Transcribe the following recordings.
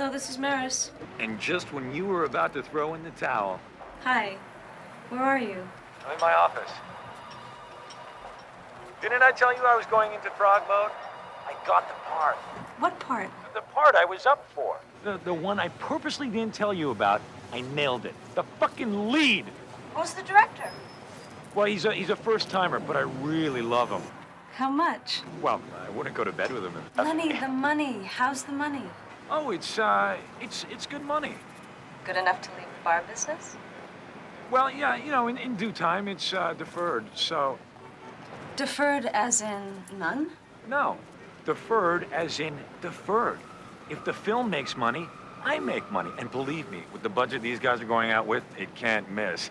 Hello, this is Maris. And just when you were about to throw in the towel. Hi. Where are you? I'm in my office. Didn't I tell you I was going into frog mode? I got the part. What part? The part I was up for. The one I purposely didn't tell you about. I nailed it. The fucking lead. Who's the director? Well, he's a first-timer, but I really love him. How much? Well, I wouldn't go to bed with him. Lenny, the money. How's the money? Oh, it's good money. Good enough to leave the bar business? Well, yeah, you know, in due time, it's deferred, so... Deferred as in none? No, deferred as in deferred. If the film makes money, I make money. And believe me, with the budget these guys are going out with, it can't miss.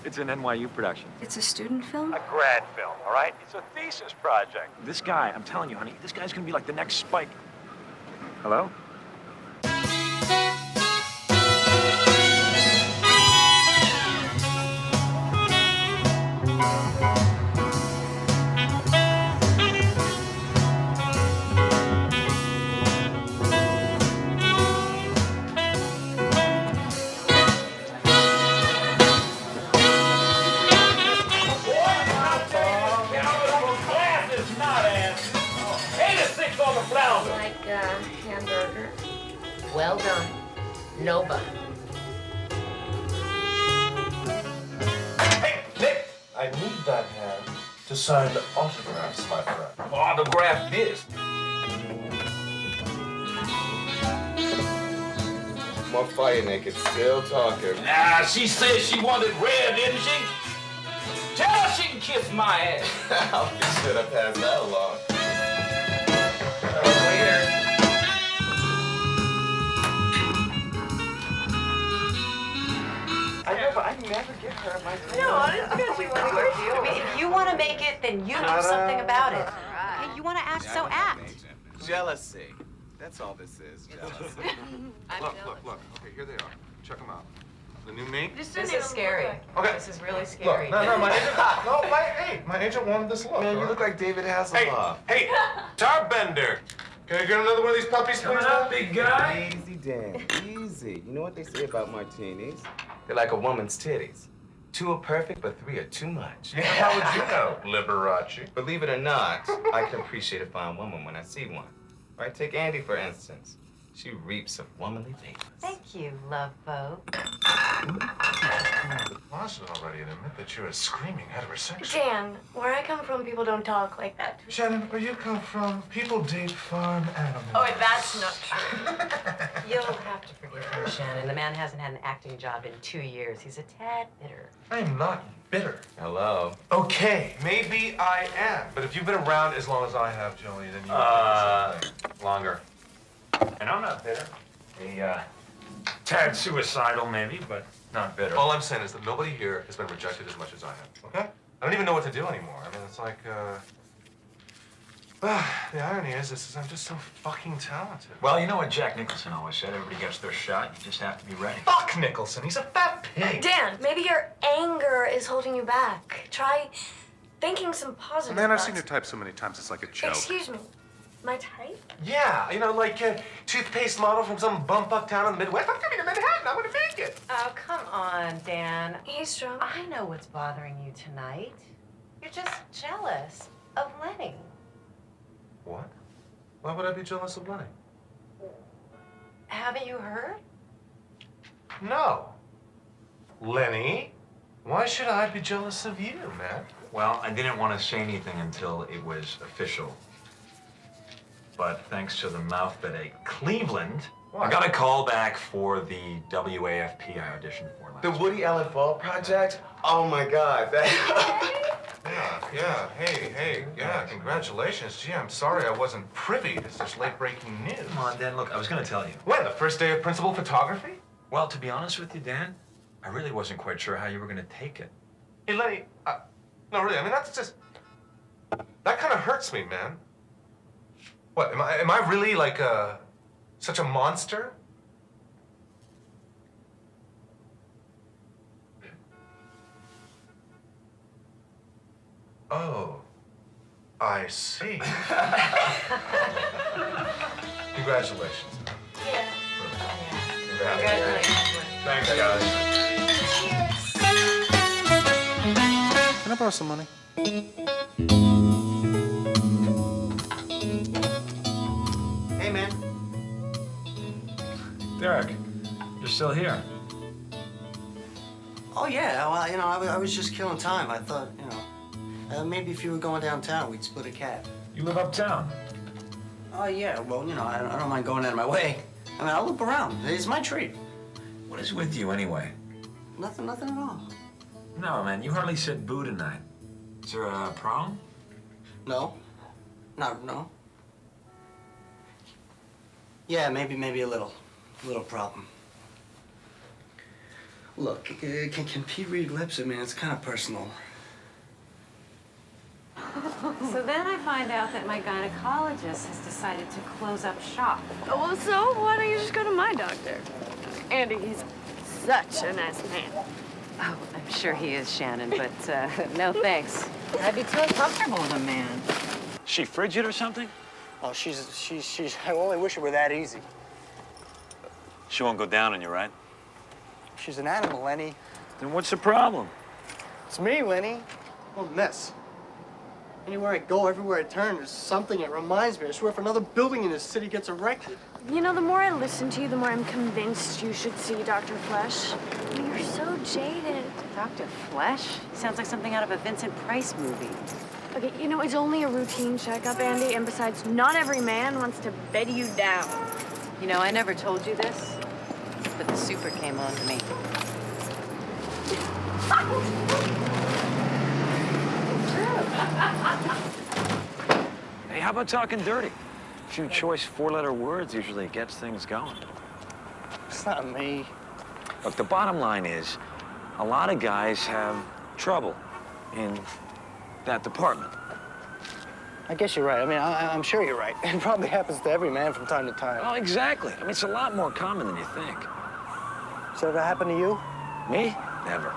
It's an NYU production. It's a student film? A grad film, all right? It's a thesis project. This guy, I'm telling you, honey, this guy's gonna be like the next Spike. Hello? Hamburger. Well done. No bun. Hey, Nick! I need that hand to sign the autographs, my friend. Autograph this. My fire naked, still talking. Ah, she said she wanted red, didn't she? Tell her she can kiss my ass. I'll be sure to pass that along. I never get her at my table. No, it's good. You want to go deal. I mean, if you want to make it, then you do something about it. Okay, you want to act, so act. Jealousy. That's all this is, jealousy. Look. Okay, here they are. Check them out. The new mate. This is scary. Okay. This is really scary. Look, no, my agent, my agent wanted this look. Man, you look like David Hasselhoff. Hey, Tarbender. Can I get another one of these puppies, please? Coming up, big guy. Easy, Dan. Easy. You know what they say about martinis? They're like a woman's titties. 2 are perfect, but 3 are too much. Yeah, how would you know, Liberace? Believe it or not, I can appreciate a fine woman when I see one. Right? Take Andy, for instance. She reaps of womanly favors. Thank you, love boat. Closet already and admit that you're a screaming heterosexual. Dan, where I come from, people don't talk like that. Shannon, where you come from, people date farm animals. Oh, that's not true. You'll have to forgive him, Shannon. The man hasn't had an acting job in 2 years. He's a tad bitter. I'm not bitter. Hello. Okay, maybe I am. But if you've been around as long as I have, Joey, then you Longer. And I'm not bitter. A tad suicidal, maybe, but not bitter. All I'm saying is that nobody here has been rejected as much as I have, okay? I don't even know what to do anymore. I mean, it's like, the irony is I'm just so fucking talented. Well, you know what Jack Nicholson always said, everybody gets their shot, you just have to be ready. Fuck Nicholson, he's a fat pig. Dan, maybe your anger is holding you back. Try thinking some positive Man, I've thoughts. seen your type so many times, it's like a joke. Excuse me. My type? Yeah, you know, like a toothpaste model from some bumfuck town in the Midwest. I'm coming to Manhattan, I'm gonna make it. Oh, come on, Dan. He's strong. I know what's bothering you tonight. You're just jealous of Lenny. What? Why would I be jealous of Lenny? Haven't you heard? No. Lenny, why should I be jealous of you, man? Well, I didn't want to say anything until it was official. But thanks to the mouth that ate Cleveland, What? I got a call back for the WAFP I auditioned for last The week. Woody Allen Fall Project? Oh my God. Yeah, congratulations. Gee, I'm sorry I wasn't privy to such late-breaking news. Come on, Dan, look, I was going to tell you. When, the first day of principal photography? Well, to be honest with you, Dan, I really wasn't quite sure how you were going to take it. Hey, Lenny, no, really, I mean, that's just, that kind of hurts me, man. What, am I really, like, such a monster? Oh, I see. Congratulations. Yeah. Can I borrow some money? Hey, man. Derek, you're still here. Oh, yeah. Well, you know, I was just killing time. I thought, you know, maybe if you were going downtown, we'd split a cab. You live uptown. Oh, yeah. Well, you know, I don't mind going out of my way. I mean, I'll loop around. It's my treat. What is with you anyway? Nothing at all. No, man, you hardly said boo tonight. Is there a problem? No. No. Yeah, maybe a little problem. Look, can Pete read lips? I mean, it's kind of personal. So then I find out that my gynecologist has decided to close up shop. Well, so why don't you just go to my doctor? Andy, he's such a nice man. Oh, I'm sure he is, Shannon, but no thanks. I'd be too uncomfortable with a man. She frigid or something? Oh, she's. I only wish it were that easy. She won't go down on you, right? She's an animal, Lenny. Then what's the problem? It's me, Lenny. Oh, mess. Anywhere I go, everywhere I turn, there's something that reminds me. I swear if another building in this city gets erected. You know, the more I listen to you, the more I'm convinced you should see Dr. Flesh. I mean, you're so jaded. Dr. Flesh? Sounds like something out of a Vincent Price movie. Okay, you know, it's only a routine checkup, Andy, and besides, not every man wants to bed you down. You know, I never told you this, but the super came on to me. Hey, how about talking dirty? A few choice four-letter words usually gets things going. It's not me. Look, the bottom line is, a lot of guys have trouble in that department. I guess you're right. I mean, I'm sure you're right. It probably happens to every man from time to time. Oh, exactly. I mean, it's a lot more common than you think. Does that ever happen to you? Me? Never.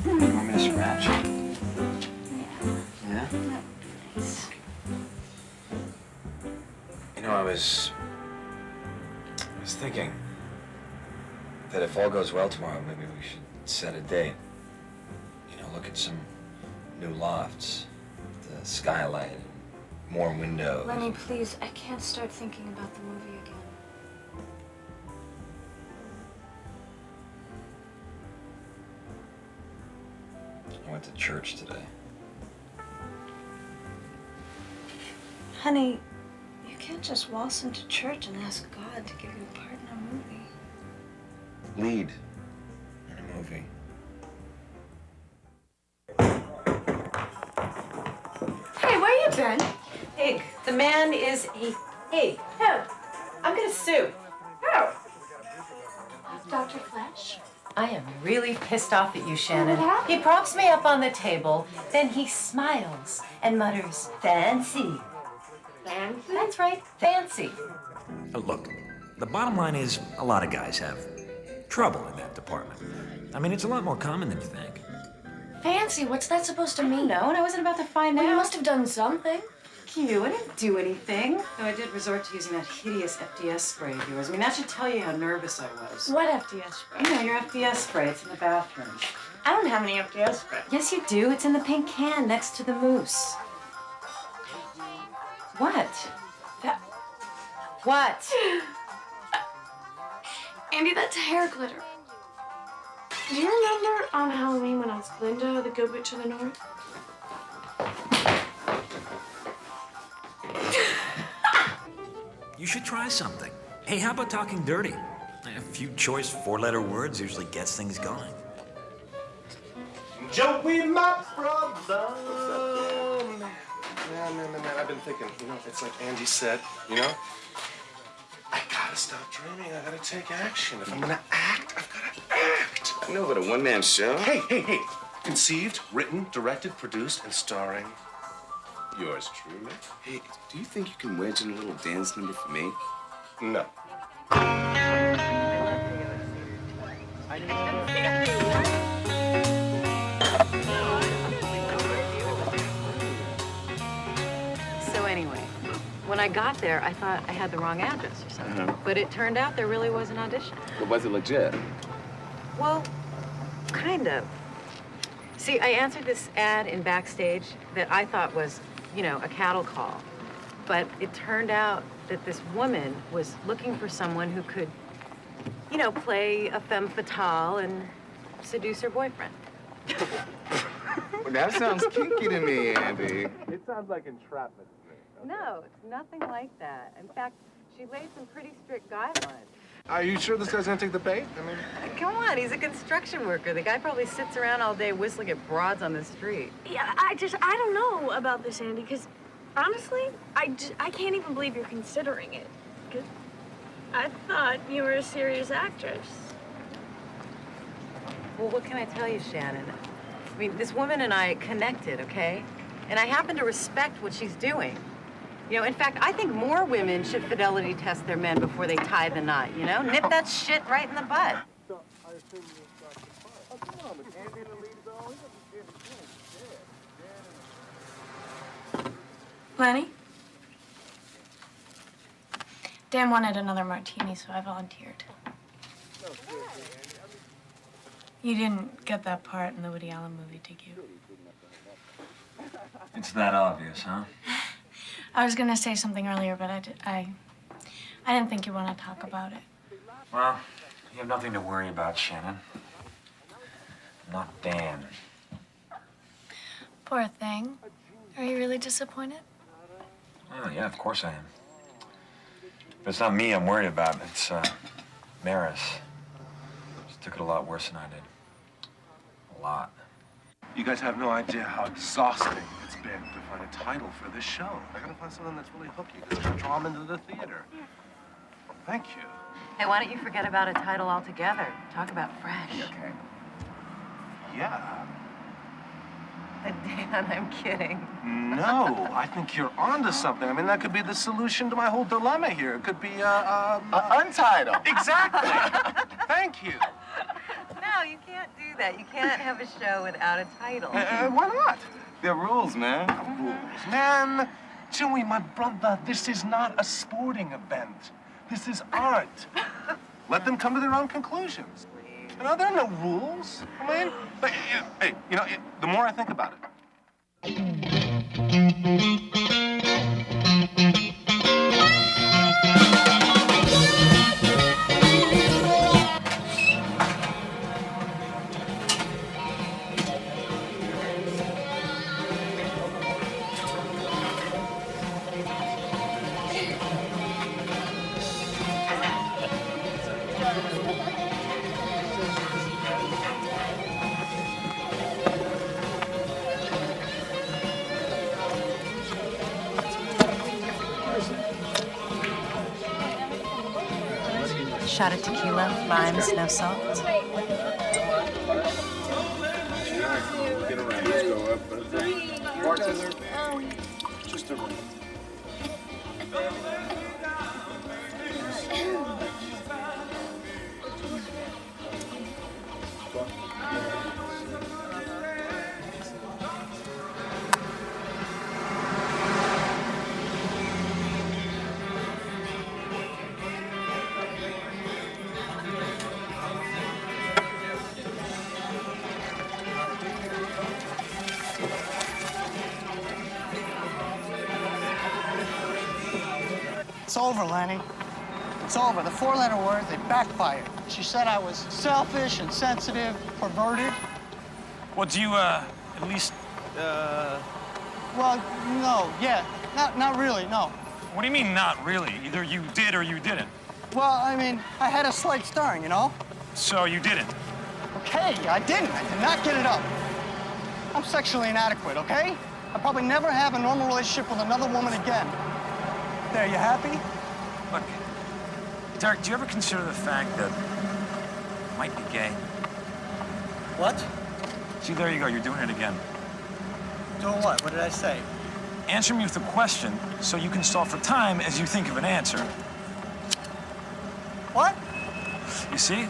You want me to scratch? Yeah? You know, I was thinking that if all goes well tomorrow, maybe we should set a date. You know, look at some new lofts, the skylight, more windows. Lenny, please, I can't start thinking about the movie again. I went to church today. Honey, you can't just waltz into church and ask God to give you a part in a movie. Lead in a movie. Hey, where you been? Pig. The man is a pig. Who? I'm gonna sue. Who? Dr. Flesh? I am really pissed off at you, Shannon. What happened? He props me up on the table, then he smiles and mutters, fancy. Fancy? That's right, fancy. Look, the bottom line is a lot of guys have trouble in that department. I mean, it's a lot more common than you think. Fancy? What's that supposed to mean? No, and I wasn't about to find Well, out. you must have done something. You, I didn't do anything. Though I did resort to using that hideous FDS spray of yours. I mean, that should tell you how nervous I was. What FDS spray? You know, your FDS spray, it's in the bathroom. I don't have any FDS spray. Yes, you do. It's in the pink can next to the moose. What? What? Andy, that's hair glitter. Do you remember on Halloween when I was Glinda, the good witch of the north? You should try something. Hey, how about talking dirty? A few choice four-letter words usually gets things going. Joey, my brother. Man, I've been thinking, you know, it's like Andy said, you know? I gotta stop dreaming. I gotta take action. If I'm gonna act, I've gotta act. I know, but a one-man show? Hey. Conceived, written, directed, produced, and starring yours truly. Hey, do you think you can wedge in a little dance number for me? No. So anyway, when I got there, I thought I had the wrong address or something. But it turned out there really was an audition. But was it legit? Well, kind of. See, I answered this ad in Backstage that I thought was, you know, a cattle call. But it turned out that this woman was looking for someone who could, you know, play a femme fatale and seduce her boyfriend. Well, that sounds kinky to me, Andy. It sounds like entrapment. No, it's nothing like that. In fact, she laid some pretty strict guidelines. Are you sure this guy's gonna take the bait? I mean... Come on, he's a construction worker. The guy probably sits around all day whistling at broads on the street. Yeah, I don't know about this, Andy, because honestly, I can't even believe you're considering it. Because I thought you were a serious actress. Well, what can I tell you, Shannon? I mean, this woman and I connected, okay? And I happen to respect what she's doing. You know, in fact, I think more women should fidelity test their men before they tie the knot, you know? Nip that shit right in the bud. So, I assume you start the part. Oh, come on, it's Andy the lead though. Lenny? Dan wanted another martini, so I volunteered. You didn't get that part in the Woody Allen movie, did you? It's that obvious, huh? I was gonna say something earlier, but I didn't think you want to talk about it. Well, you have nothing to worry about, Shannon. Not Dan. Poor thing. Are you really disappointed? Oh, yeah, of course I am. But it's not me I'm worried about. It's, Maris. She took it a lot worse than I did. A lot. You guys have no idea how exhausting it's been to find a title for this show. I gotta find something that's really hooky that's gonna draw them into the theater. Thank you. Hey, why don't you forget about a title altogether? Talk about fresh. Okay. Yeah. Dan, I'm kidding. No, I think you're onto something. I mean, that could be the solution to my whole dilemma here. It could be, Untitled. Exactly. Thank you. No, you can't do that. You can't have a show without a title. Why not? They're rules, man. Rules. Man, Joey, my brother, this is not a sporting event. This is art. Let them come to their own conclusions. You know, there are no rules. I mean, but, hey, you know, the more I think about it. Shot of tequila, limes, no salt. Just a minute. It's over, Lenny. It's over. The 4-letter words, they backfired. She said I was selfish, insensitive, perverted. Well, do you, at least, Well, no, yeah. Not really, no. what do you mean, not really? Either you did or you didn't. Well, I mean, I had a slight stirring, you know? So you didn't. Okay, I didn't. I did not get it up. I'm sexually inadequate, okay? I'll probably never have a normal relationship with another woman again. There, you happy? Look, Derek, do you ever consider the fact that you might be gay? What? See, there you go, you're doing it again. Doing what? What did I say? Answer me with a question so you can stall for time as you think of an answer. What? You see?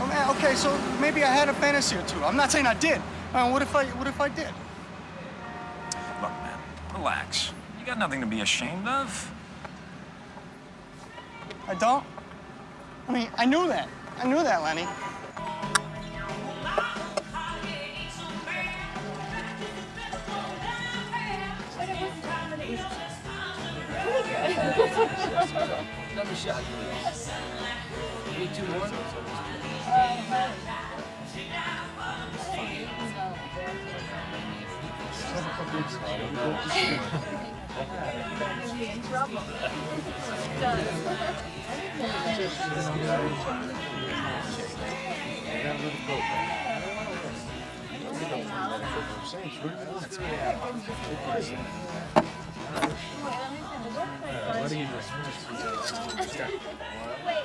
Oh, man, okay, so maybe I had a fantasy or two. I'm not saying I did. What if I did? Look, man, relax. You got nothing to be ashamed of. I don't? I mean, I knew that. I knew that, Lenny. Another shot, please. You need 2 more?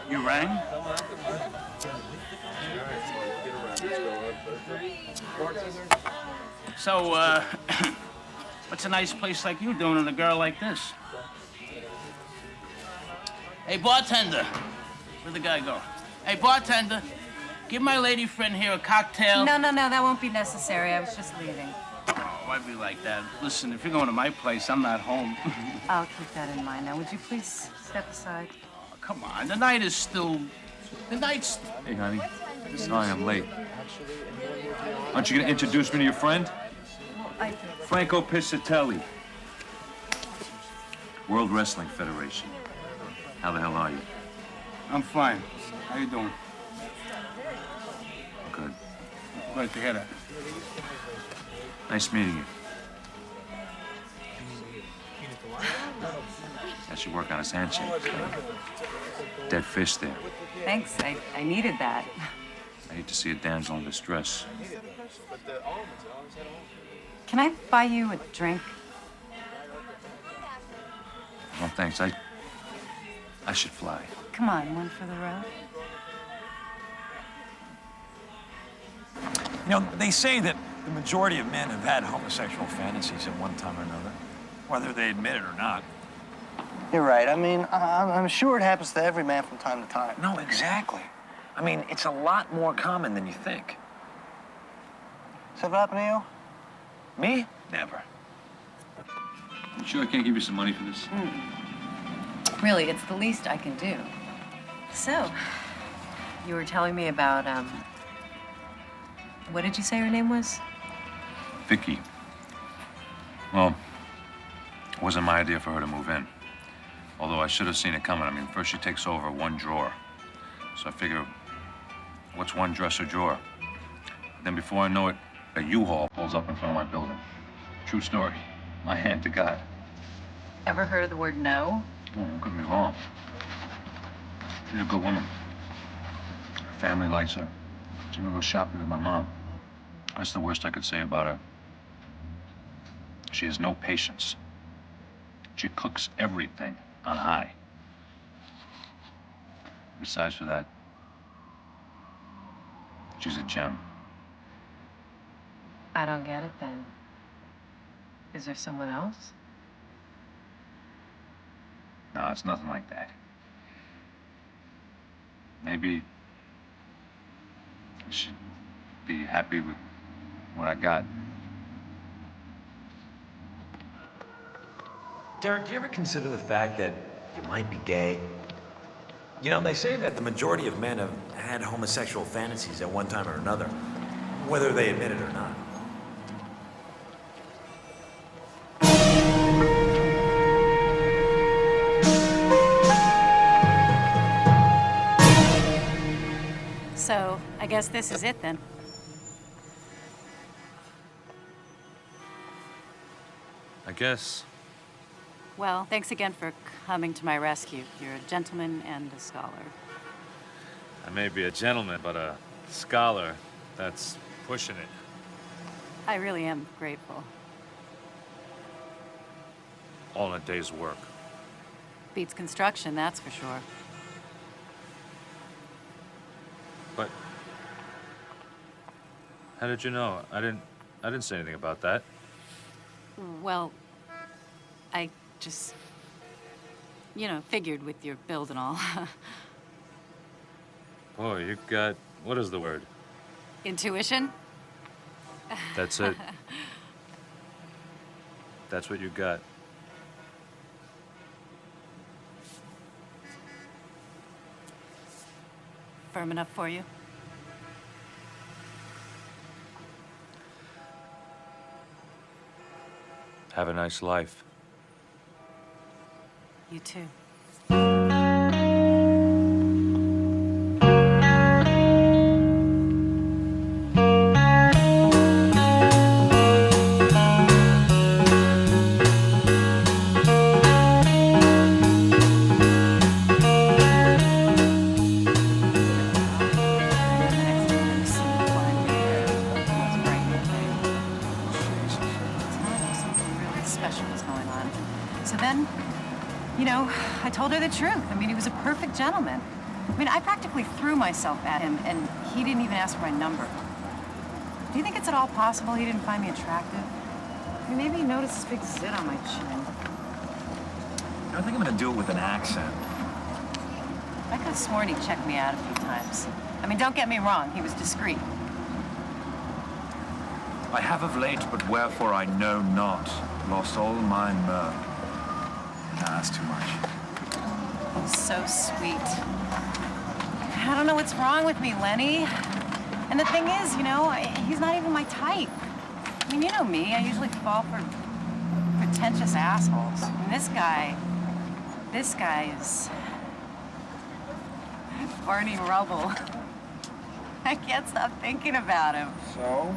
You rang? So, what's a nice place like you doing with a girl like this? Hey, bartender. Where'd the guy go? Hey, bartender, give my lady friend here a cocktail. No, that won't be necessary. I was just leaving. Oh, I'd be like that. Listen, if you're going to my place, I'm not home. I'll keep that in mind. Now, would you please step aside? Oh, come on, the night is still... The night's... Hey, honey. Sorry I'm late. Aren't you gonna introduce me to your friend? I... Franco Piscatelli. World Wrestling Federation. How the hell are you? I'm fine. How you doing? Good. Glad to hear that. Nice meeting you. I should work on his handshake. Dead fish there. Thanks. I needed that. I hate to see a damsel in distress. Can I buy you a drink? Well, thanks. I should fly. Come on, one for the road. You know, they say that the majority of men have had homosexual fantasies at one time or another, whether they admit it or not. You're right. I mean, I'm sure it happens to every man from time to time. No, exactly. I mean, it's a lot more common than you think. Has that happened to you? Me? Never. You sure I can't give you some money for this? Really, it's the least I can do. So, you were telling me about, what did you say her name was? Vicky. Well, it wasn't my idea for her to move in. Although I should have seen it coming. I mean, first she takes over one drawer. So I figure, what's one dresser drawer? Then before I know it, a U-Haul pulls up in front of my building. True story. My hand to God. Ever heard of the word no? Oh, don't get me wrong. She's a good woman. Her family likes her. She even goes shopping with my mom. That's the worst I could say about her. She has no patience. She cooks everything on high. Besides for that, she's a gem. I don't get it then. Is there someone else? No, it's nothing like that. Maybe I should be happy with what I got. Derek, do you ever consider the fact that you might be gay? You know, they say that the majority of men have had homosexual fantasies at one time or another, whether they admit it or not. So, I guess this is it then. I guess. Well, thanks again for coming to my rescue. You're a gentleman and a scholar. I may be a gentleman, but a scholar, that's pushing it. I really am grateful. All in a day's work. Beats construction, that's for sure. But how did you know? I didn't say anything about that. Well, I just, figured with your build and all. Boy, you got, what is the word? Intuition? That's it. That's what you got. firm enough for you? Have a nice life. You too. I told her the truth. I mean, he was a perfect gentleman. I mean, I practically threw myself at him, and he didn't even ask for my number. Do you think it's at all possible he didn't find me attractive? I mean, maybe he noticed this big zit on my chin. I think I'm gonna do it with an accent. I could have sworn he checked me out a few times. I mean, don't get me wrong, he was discreet. I have of late, but wherefore I know not, lost all my mirth. Nah, that's too much. So sweet. I don't know what's wrong with me, Lenny. And the thing is, you know, he's not even my type. I mean, you know me. I usually fall for pretentious assholes. And this guy is Barney Rubble. I can't stop thinking about him. So,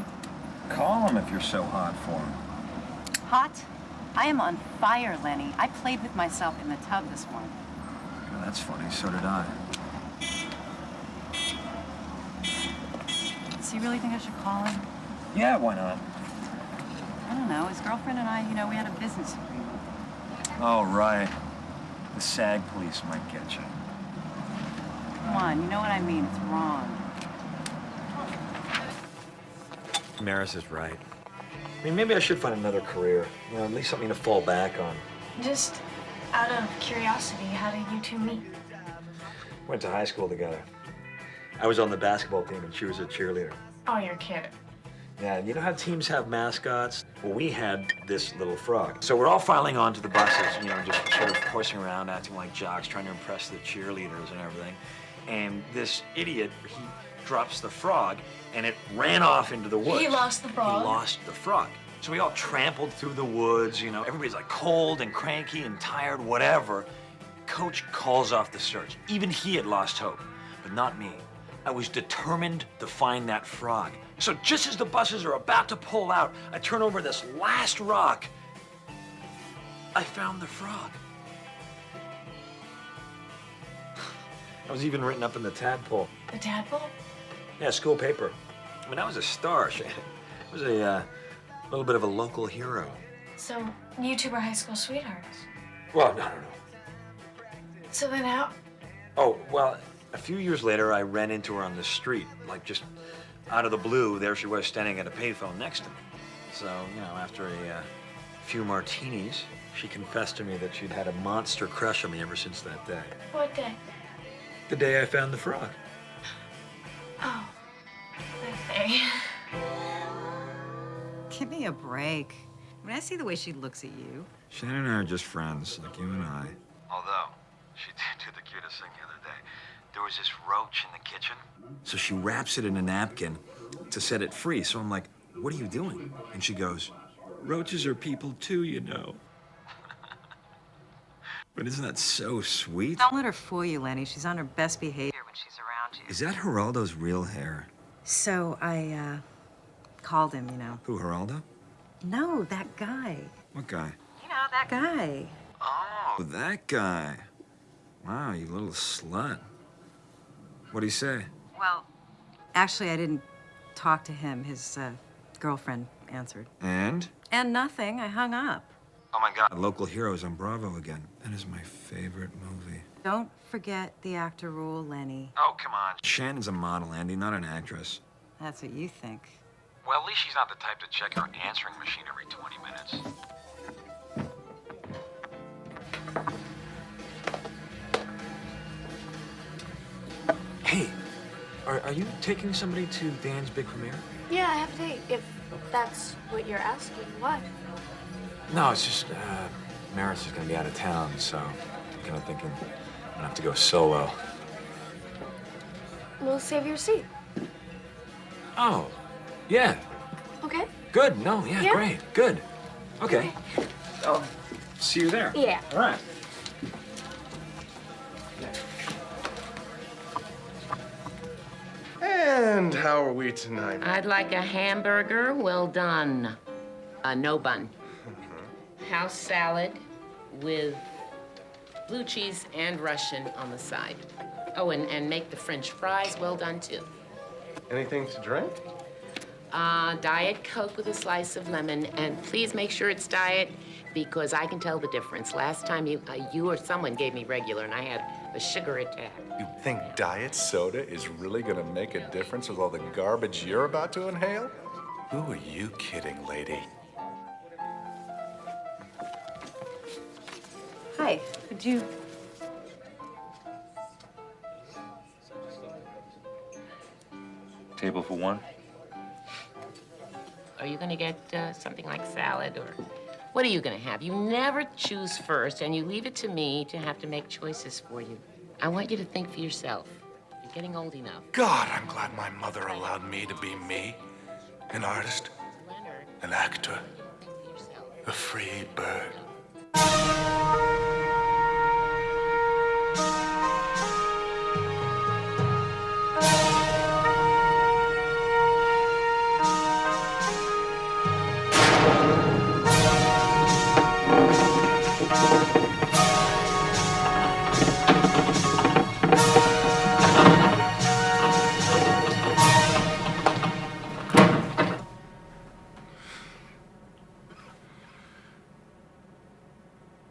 call him if you're so hot for him. Hot? I am on fire, Lenny. I played with myself in the tub this morning. Oh, that's funny. So did I. So you really think I should call him? Yeah, why not? I don't know. His girlfriend and I, you know, we had a business agreement. Oh, right. The SAG police might get you. Come on, you know what I mean. It's wrong. Maris is right. I mean, maybe I should find another career. You know, at least something to fall back on. Just out of curiosity, how did you two meet? Went to high school together. I was on the basketball team and she was a cheerleader. Oh, you're kidding. Yeah, and you know how teams have mascots? Well, we had this little frog. So we're all filing onto the buses, you know, just sort of horsing around, acting like jocks, trying to impress the cheerleaders and everything. And this idiot, he drops the frog, and it ran off into the woods. He lost the frog? He lost the frog. So we all trampled through the woods, you know, everybody's like cold and cranky and tired, whatever. Coach calls off the search. Even he had lost hope, but not me. I was determined to find that frog. So just as the buses are about to pull out, I turn over this last rock. I found the frog. I was even written up in the tadpole. The tadpole? Yeah, school paper. I mean, I was a star. I was a little bit of a local hero. So you two were high school sweethearts? Well, no. So then how? Oh, well, a few years later, I ran into her on the street. Like, just out of the blue, there she was standing at a payphone next to me. So, you know, after a few martinis, she confessed to me that she'd had a monster crush on me ever since that day. What day? The day I found the frog. Oh, that day. Give me a break. When I see the way she looks at you. Shannon and I are just friends, like you and I. Although, she did do the cutest thing the other day. There was this roach in the kitchen. So she wraps it in a napkin to set it free. So I'm like, what are you doing? And she goes, roaches are people too, you know. But isn't that so sweet? Don't let her fool you, Lenny. She's on her best behavior when she's around you. Is that Geraldo's real hair? So I, called him, you know. Who, Geraldo? No, that guy. What guy? You know, that guy. Oh, that guy. Wow, you little slut. What'd he say? Well, actually, I didn't talk to him. His, girlfriend answered. And? And nothing. I hung up. Oh my God. Local Heroes on Bravo again. That is my favorite movie. Don't forget the actor rule, Lenny. Oh, come on. Shannon's a model, Andy, not an actress. That's what you think. Well, at least she's not the type to check her answering machine every 20 minutes. Hey, are you taking somebody to Dan's big premiere? Yeah, I have to take, if that's what you're asking. What? No, it's just, Maris is gonna be out of town, so I'm kind of thinking I'm gonna have to go solo. we'll save your seat. Oh, yeah. Okay? Good. No, yeah, Yeah. great. Good. Okay. I'll see you there. Yeah. All right. And how are we tonight? I'd like a hamburger, well done. No bun. House salad with blue cheese and Russian on the side. Oh, and make the French fries well done, too. Anything to drink? Diet Coke with a slice of lemon, and please make sure it's diet because I can tell the difference. Last time you or someone gave me regular, and I had a sugar attack. You think diet soda is really gonna make a difference with all the garbage you're about to inhale? Who are you kidding, lady? Hi, would you... Table for one? Are you gonna get something like salad, or what are you gonna have? You never choose first, and you leave it to me to have to make choices for you. I want you to think for yourself. You're getting old enough. God, I'm glad my mother allowed me to be me. An artist, an actor, a free bird.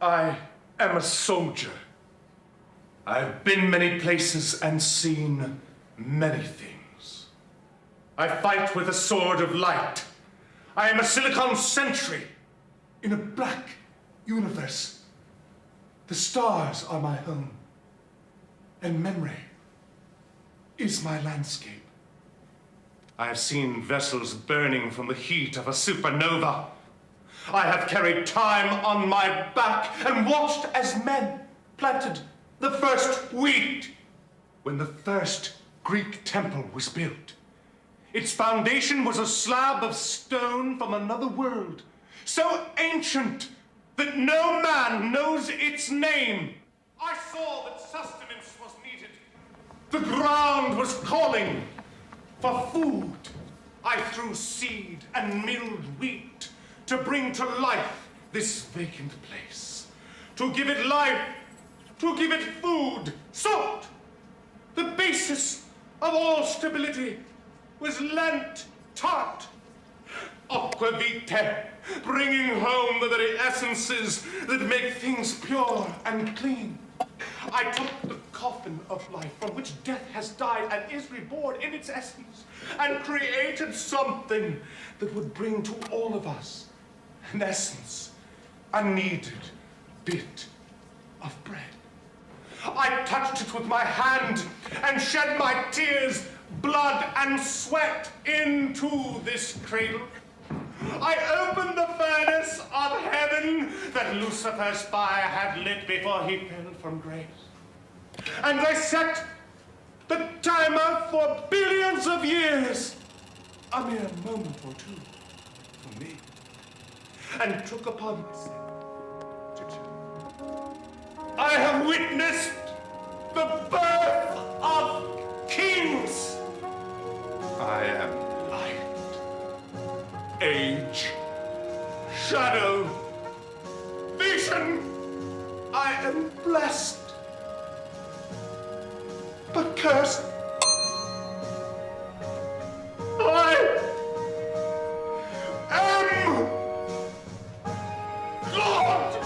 I am a soldier. I've been many places and seen many things. I fight with a sword of light. I am a silicon sentry in a black universe. The stars are my home, and memory is my landscape. I have seen vessels burning from the heat of a supernova. I have carried time on my back and watched as men planted the first wheat. When the first Greek temple was built, its foundation was a slab of stone from another world, so ancient that no man knows its name. I saw that sustenance was needed. The ground was calling for food. I threw seed and milled wheat to bring to life this vacant place, to give it life, to give it food, salt. The basis of all stability was Lent tart. Aquavitae, bringing home the very essences that make things pure and clean. I took the coffin of life from which death has died and is reborn in its essence, and created something that would bring to all of us an essence, a needed bit of bread. I touched it with my hand and shed my tears, blood and sweat into this cradle. I opened the furnace of heaven that Lucifer's fire had lit before he fell from grace. And I set the timer for billions of years, a mere moment or two for me, and took upon myself to tell. I have witnessed the birth of kings. I am light, age, shadow, vision. I am blessed, but cursed. I am God.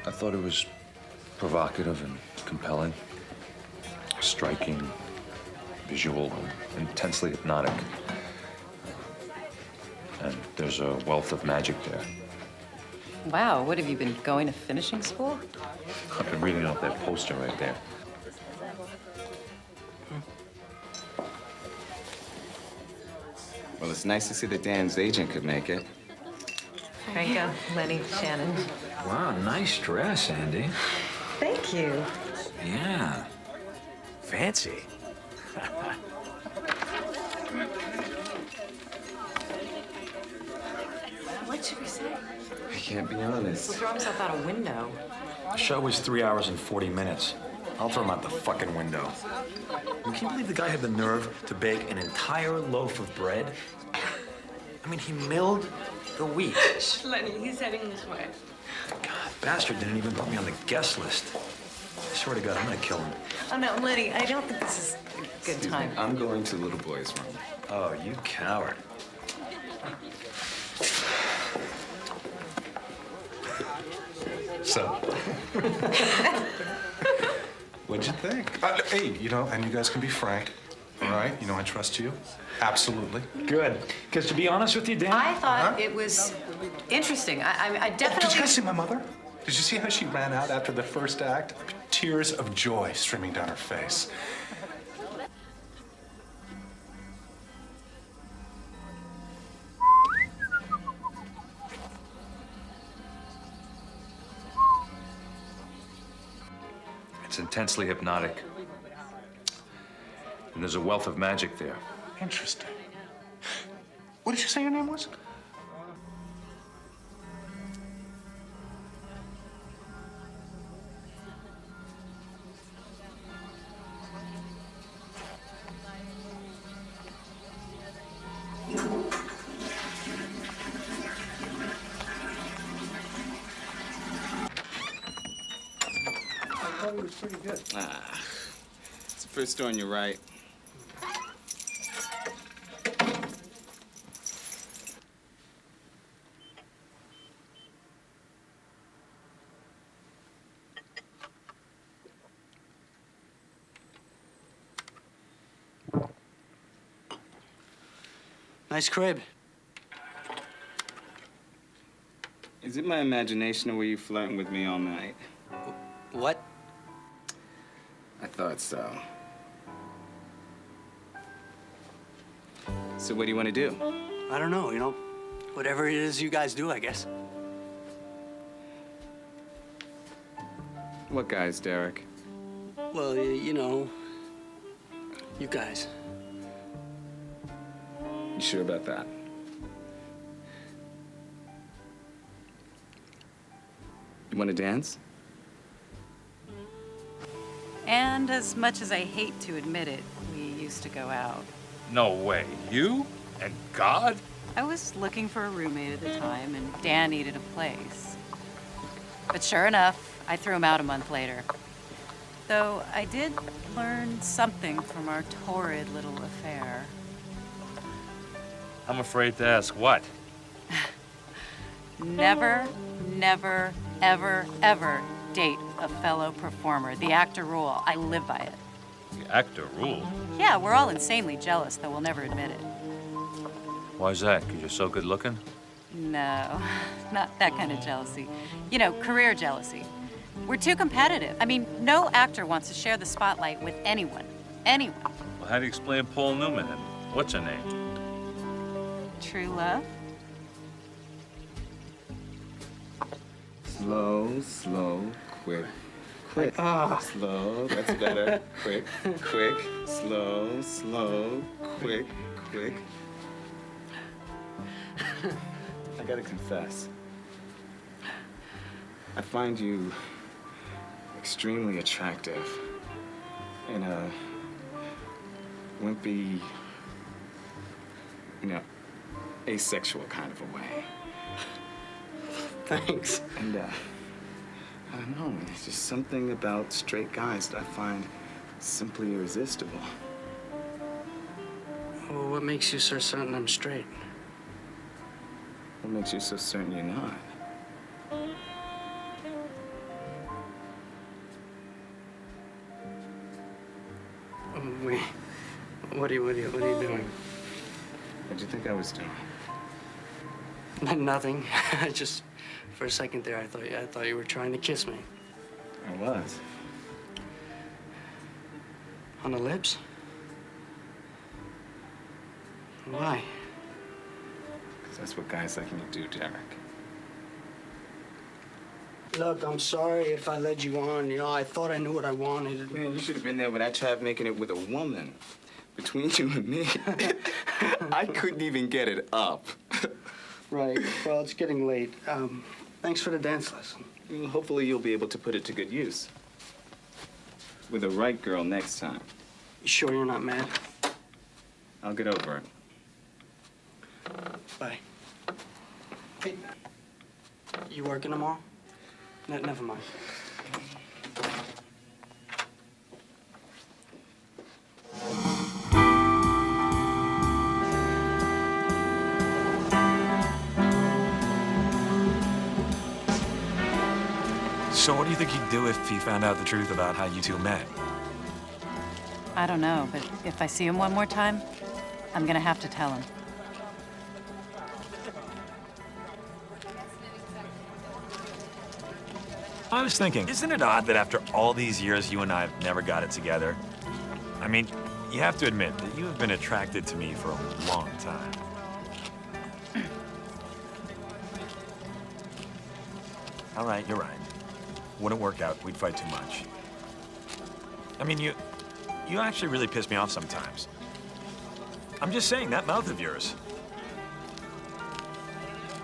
I thought it was provocative and compelling, striking, visual, intensely hypnotic. And there's a wealth of magic there. Wow, what have you been going to finishing school? I've been reading off that poster right there. Well, it's nice to see that Dan's agent could make it. Crank up, Lenny, Shannon. Wow, nice dress, Andy. Thank you. Yeah. Fancy. What should we say? I can't be honest. He'll throw himself out a window. The show was 3 hours and 40 minutes. I'll throw him out the fucking window. Can you believe the guy had the nerve to bake an entire loaf of bread? I mean, he milled the wheat. Shh, Lenny, he's heading this way. Bastard didn't even put me on the guest list. I swear to God, I'm gonna kill him. Oh, no, Lenny, I don't think this is a good time. I'm going to the little boy's room. Oh, you coward. So, what'd you think? Hey, you know, and you guys can be frank, all right? You know, I trust you. Absolutely. Good. Because to be honest with you, Dan, I thought it was interesting. I definitely... Did you guys see my mother? Did you see how she ran out after the first act? Tears of joy streaming down her face. it's intensely hypnotic. And there's a wealth of magic there. Interesting. What did you say your name was? It was pretty good. It's the first store on your right. Nice crib. Is it my imagination or were you flirting with me all night? What? I thought so. So what do you want to do? I don't know, you know, whatever it is you guys do, I guess. What guys, Derek? Well, you know, you guys. You sure about that? You want to dance? And as much as I hate to admit it, we used to go out. No way. You? And God? I was looking for a roommate at the time, and Dan needed a place. But sure enough, I threw him out a month later. Though I did learn something from our torrid little affair. I'm afraid to ask what? Never, never, ever, ever date a fellow performer. The actor rule. I live by it. The actor rule? Yeah, we're all insanely jealous, though we'll never admit it. Why's that? Because you're so good looking? No, not that kind of jealousy. You know, career jealousy. We're too competitive. I mean, no actor wants to share the spotlight with anyone. Anyone. Well, how do you explain Paul Newman and what's her name? True love? Slow, slow, quick, quick. Slow, that's better. Quick, quick, slow, slow, quick, quick. I gotta confess, I find you extremely attractive in a wimpy, you know, asexual kind of a way. Thanks. And, I don't know, there's just something about straight guys that I find simply irresistible. Well, what makes you so certain I'm straight? What makes you so certain you're not? Wait, what are you doing? What'd you think I was doing? Nothing. I just, for a second there, I thought you were trying to kiss me. I was. On the lips? Why? Because that's what guys like me do, Derek. Look, I'm sorry if I led you on. You know, I thought I knew what I wanted. Man, you should have been there when I tried making it with a woman. Between you and me, I couldn't even get it up. Right. Well, it's getting late. Thanks for the dance lesson. Well, hopefully you'll be able to put it to good use. With the right girl next time. You sure you're not mad? I'll get over it. Bye. Hey, you working tomorrow? Never mind. So what do you think he'd do if he found out the truth about how you two met? I don't know, but if I see him one more time, I'm gonna have to tell him. I was thinking, isn't it odd that after all these years, you and I have never got it together? I mean, you have to admit that you have been attracted to me for a long time. All right, you're right. Wouldn't work out. We'd fight too much. I mean, you actually really piss me off sometimes. I'm just saying, that mouth of yours.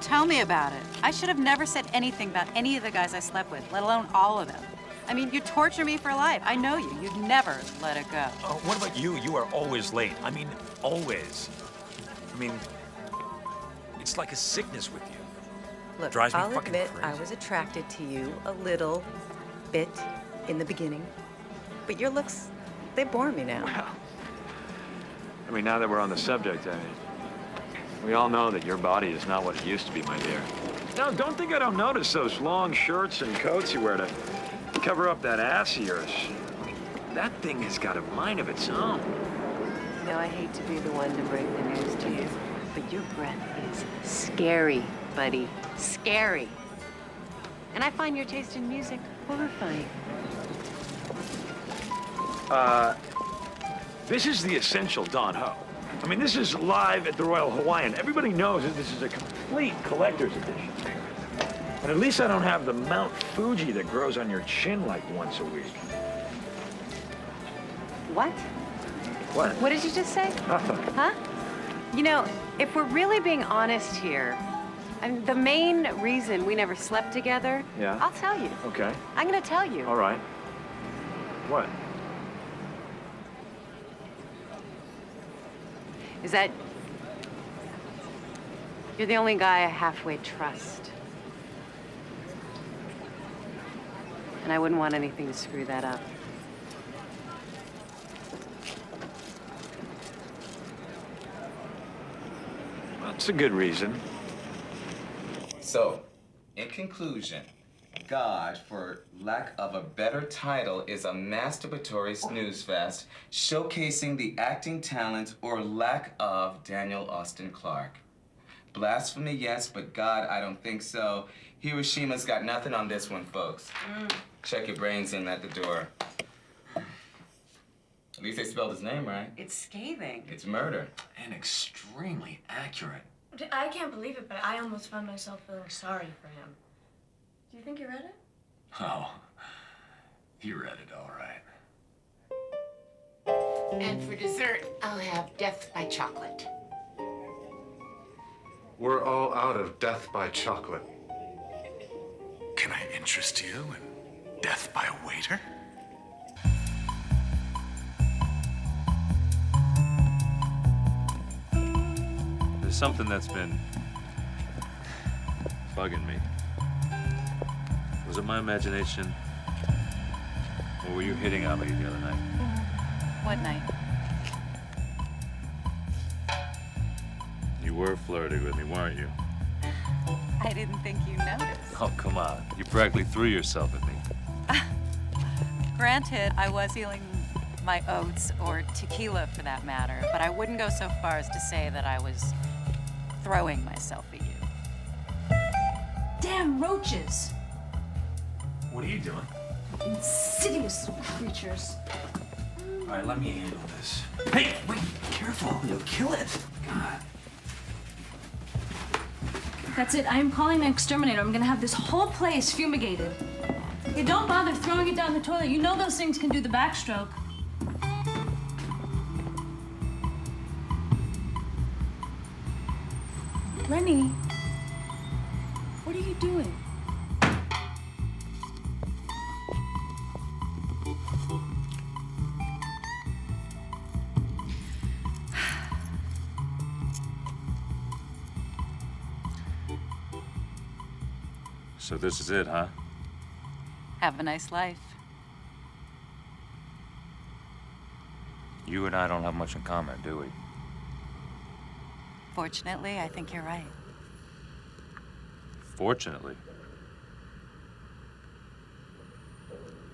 Tell me about it. I should have never said anything about any of the guys I slept with, let alone all of them. I mean, you torture me for life. I know you. You'd never let it go. Oh, what about you? You are always late. I mean, always. I mean, it's like a sickness with you. Look, Drives me I'll fucking admit crazy. I was attracted to you a little bit in the beginning, but your looks, they bore me now. Well, I mean, now that we're on the subject, I mean, we all know that your body is not what it used to be, my dear. Now, don't think I don't notice those long shirts and coats you wear to cover up that ass of yours. That thing has got a mind of its own. You know, I hate to be the one to break the news to you, but your breath is scary, buddy. Scary. And I find your taste in music horrifying. This is the essential Don Ho. I mean, this is live at the Royal Hawaiian. Everybody knows that this is a complete collector's edition. And at least I don't have the Mount Fuji that grows on your chin like once a week. What? What? What did you just say? Huh? You know, if we're really being honest here, the main reason we never slept together, Yeah? I'll tell you. Okay. I'm gonna tell you. All right. What? Is that you're the only guy I halfway trust. And I wouldn't want anything to screw that up. That's a good reason. So, in conclusion, God, for lack of a better title, is a masturbatory snooze fest showcasing the acting talent or lack of Daniel Austin Clark. Blasphemy, yes, but God, I don't think so. Hiroshima's got nothing on this one, folks. Check your brains in at the door. At least they spelled his name right. It's scathing. It's murder. And extremely accurate. I can't believe it, but I almost found myself feeling sorry for him. Do you think you read it? Oh, you read it all right. And for dessert, I'll have death by chocolate. We're all out of death by chocolate. Can I interest you in death by a waiter? There's something that's been bugging me. Was it my imagination? Or were you hitting on me the other night? What night? You were flirting with me, weren't you? I didn't think you noticed. Oh, come on. You practically threw yourself at me. Granted, I was healing my oats, or tequila for that matter, but I wouldn't go so far as to say that I was throwing myself at you. Damn roaches! What are you doing? Insidious creatures. All right, let me handle this. Hey, wait, careful. You'll kill it. God. That's it. I am calling an exterminator. I'm gonna have this whole place fumigated. Hey, don't bother throwing it down the toilet. You know those things can do the backstroke. Lenny, what are you doing? So this is it, huh? Have a nice life. You and I don't have much in common, do we? Fortunately, I think you're right. Fortunately.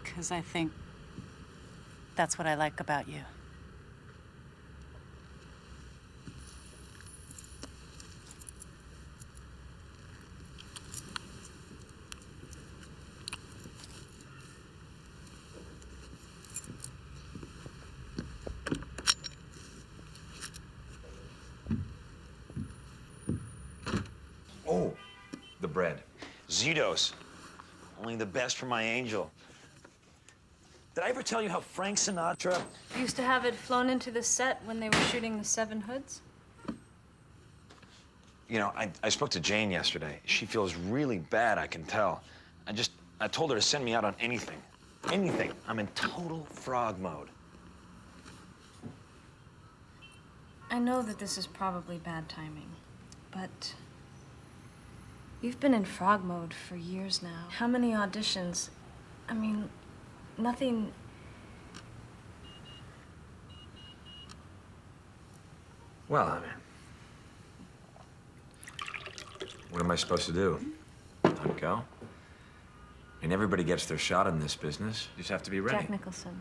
Because I think that's what I like about you. Oh, the bread. Zito's. Only the best for my angel. Did I ever tell you how Frank Sinatra... Used to have it flown into the set when they were shooting The Seven Hoods? You know, I spoke to Jane yesterday. She feels really bad, I can tell. I told her to send me out on anything. Anything. I'm in total frog mode. I know that this is probably bad timing, but you've been in frog mode for years now. How many auditions? I mean, nothing... Well, I mean... What am I supposed to do? Let go? I mean, everybody gets their shot in this business. You just have to be ready. Jack Nicholson,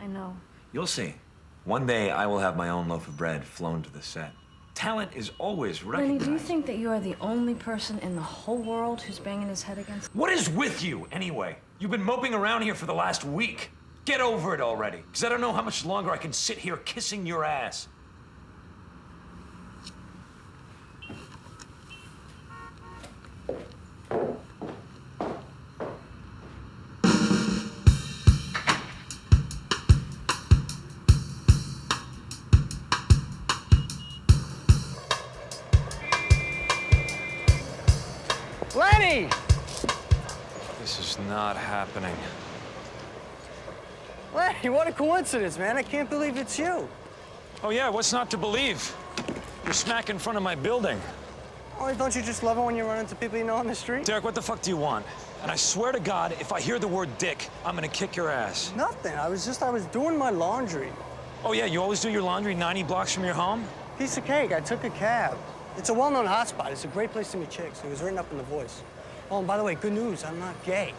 I know. You'll see. One day, I will have my own loaf of bread flown to the set. Talent is always recognized. Lenny, do you think that you are the only person in the whole world who's banging his head against... What is with you, anyway? You've been moping around here for the last week. Get over it already, because I don't know how much longer I can sit here kissing your ass. Lenny! This is not happening. Lenny, what a coincidence, man. I can't believe it's you. Oh, yeah, what's not to believe? You're smack in front of my building. Oh, don't you just love it when you run into people you know on the street? Derek, what the fuck do you want? And I swear to God, if I hear the word dick, I'm gonna kick your ass. Nothing. I was doing my laundry. Oh, yeah, you always do your laundry 90 blocks from your home? Piece of cake. I took a cab. It's a well-known hotspot. It's a great place to meet chicks. It was written up in The Voice. Oh, and by the way, good news. I'm not gay.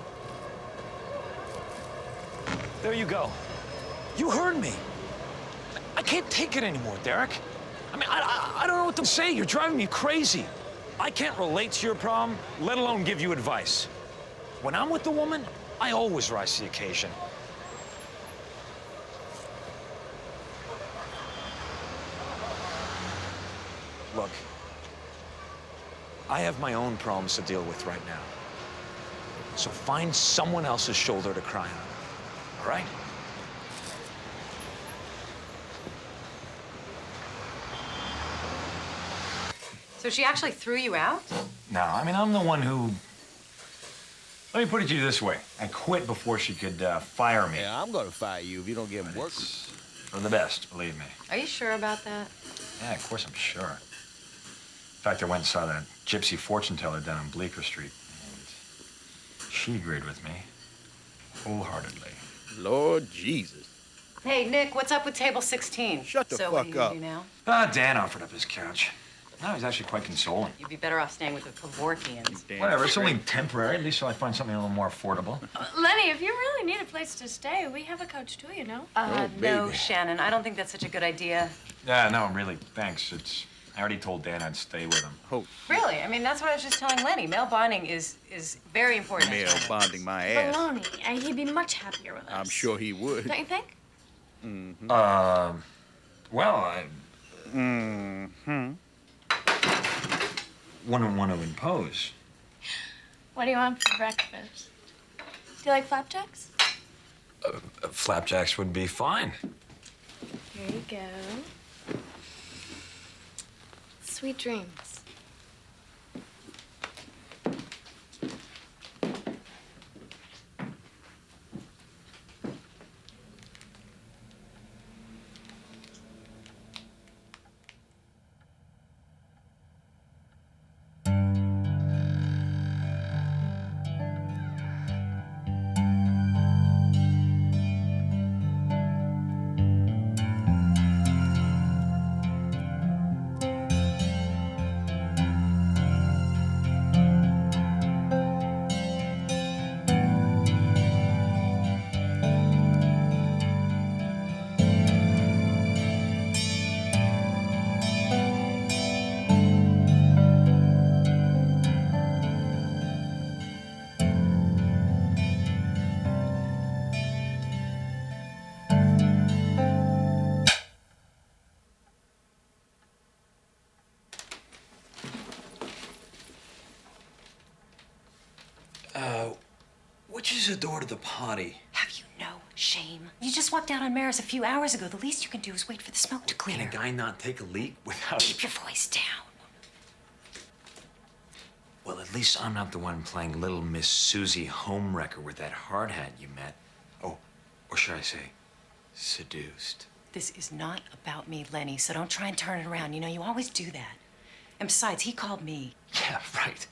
There you go. You heard me. I can't take it anymore, Derek. I mean, I don't know what to say. You're driving me crazy. I can't relate to your problem, let alone give you advice. When I'm with the woman, I always rise to the occasion. Look, I have my own problems to deal with right now. So find someone else's shoulder to cry on, all right? So she actually threw you out? No, I mean, I'm the one who... Let me put it to you this way. I quit before she could fire me. Yeah, I'm gonna fire you if you don't get work. For the best, believe me. Are you sure about that? Yeah, of course I'm sure. In fact, I went and saw that gypsy fortune teller down on Bleecker Street, and she agreed with me wholeheartedly. Lord Jesus. Hey, Nick, what's up with table 16? Shut the so fuck what are you up. gonna do now? Dan offered up his couch. No, he's actually quite consoling. You'd be better off staying with the Kevorkians. Whatever, it's only temporary. At least till I find something a little more affordable. Lenny, if you really need a place to stay, we have a coach too, you know? No, Shannon, I don't think that's such a good idea. Yeah, no, really, thanks. I already told Dan I'd stay with him. Oh. Really? I mean, that's what I was just telling Lenny. Male bonding is very important. Male bonding my ass. Baloney. He'd be much happier with us. I'm sure he would. Don't you think? Mm-hmm. Well, Mm-hmm. wouldn't want to impose. What do you want for breakfast? Do you like flapjacks? Flapjacks would be fine. Here you go. Sweet dreams. Which is the door to the potty? Have you no shame? You just walked out on Maris a few hours ago. The least you can do is wait for the smoke to clear. Can a guy not take a leak without... Keep your voice down. Well, at least I'm not the one playing Little Miss Susie Homewrecker with that hard hat you met. Oh, or should I say, seduced. This is not about me, Lenny, so don't try and turn it around. You know, you always do that. And besides, he called me. Yeah, right.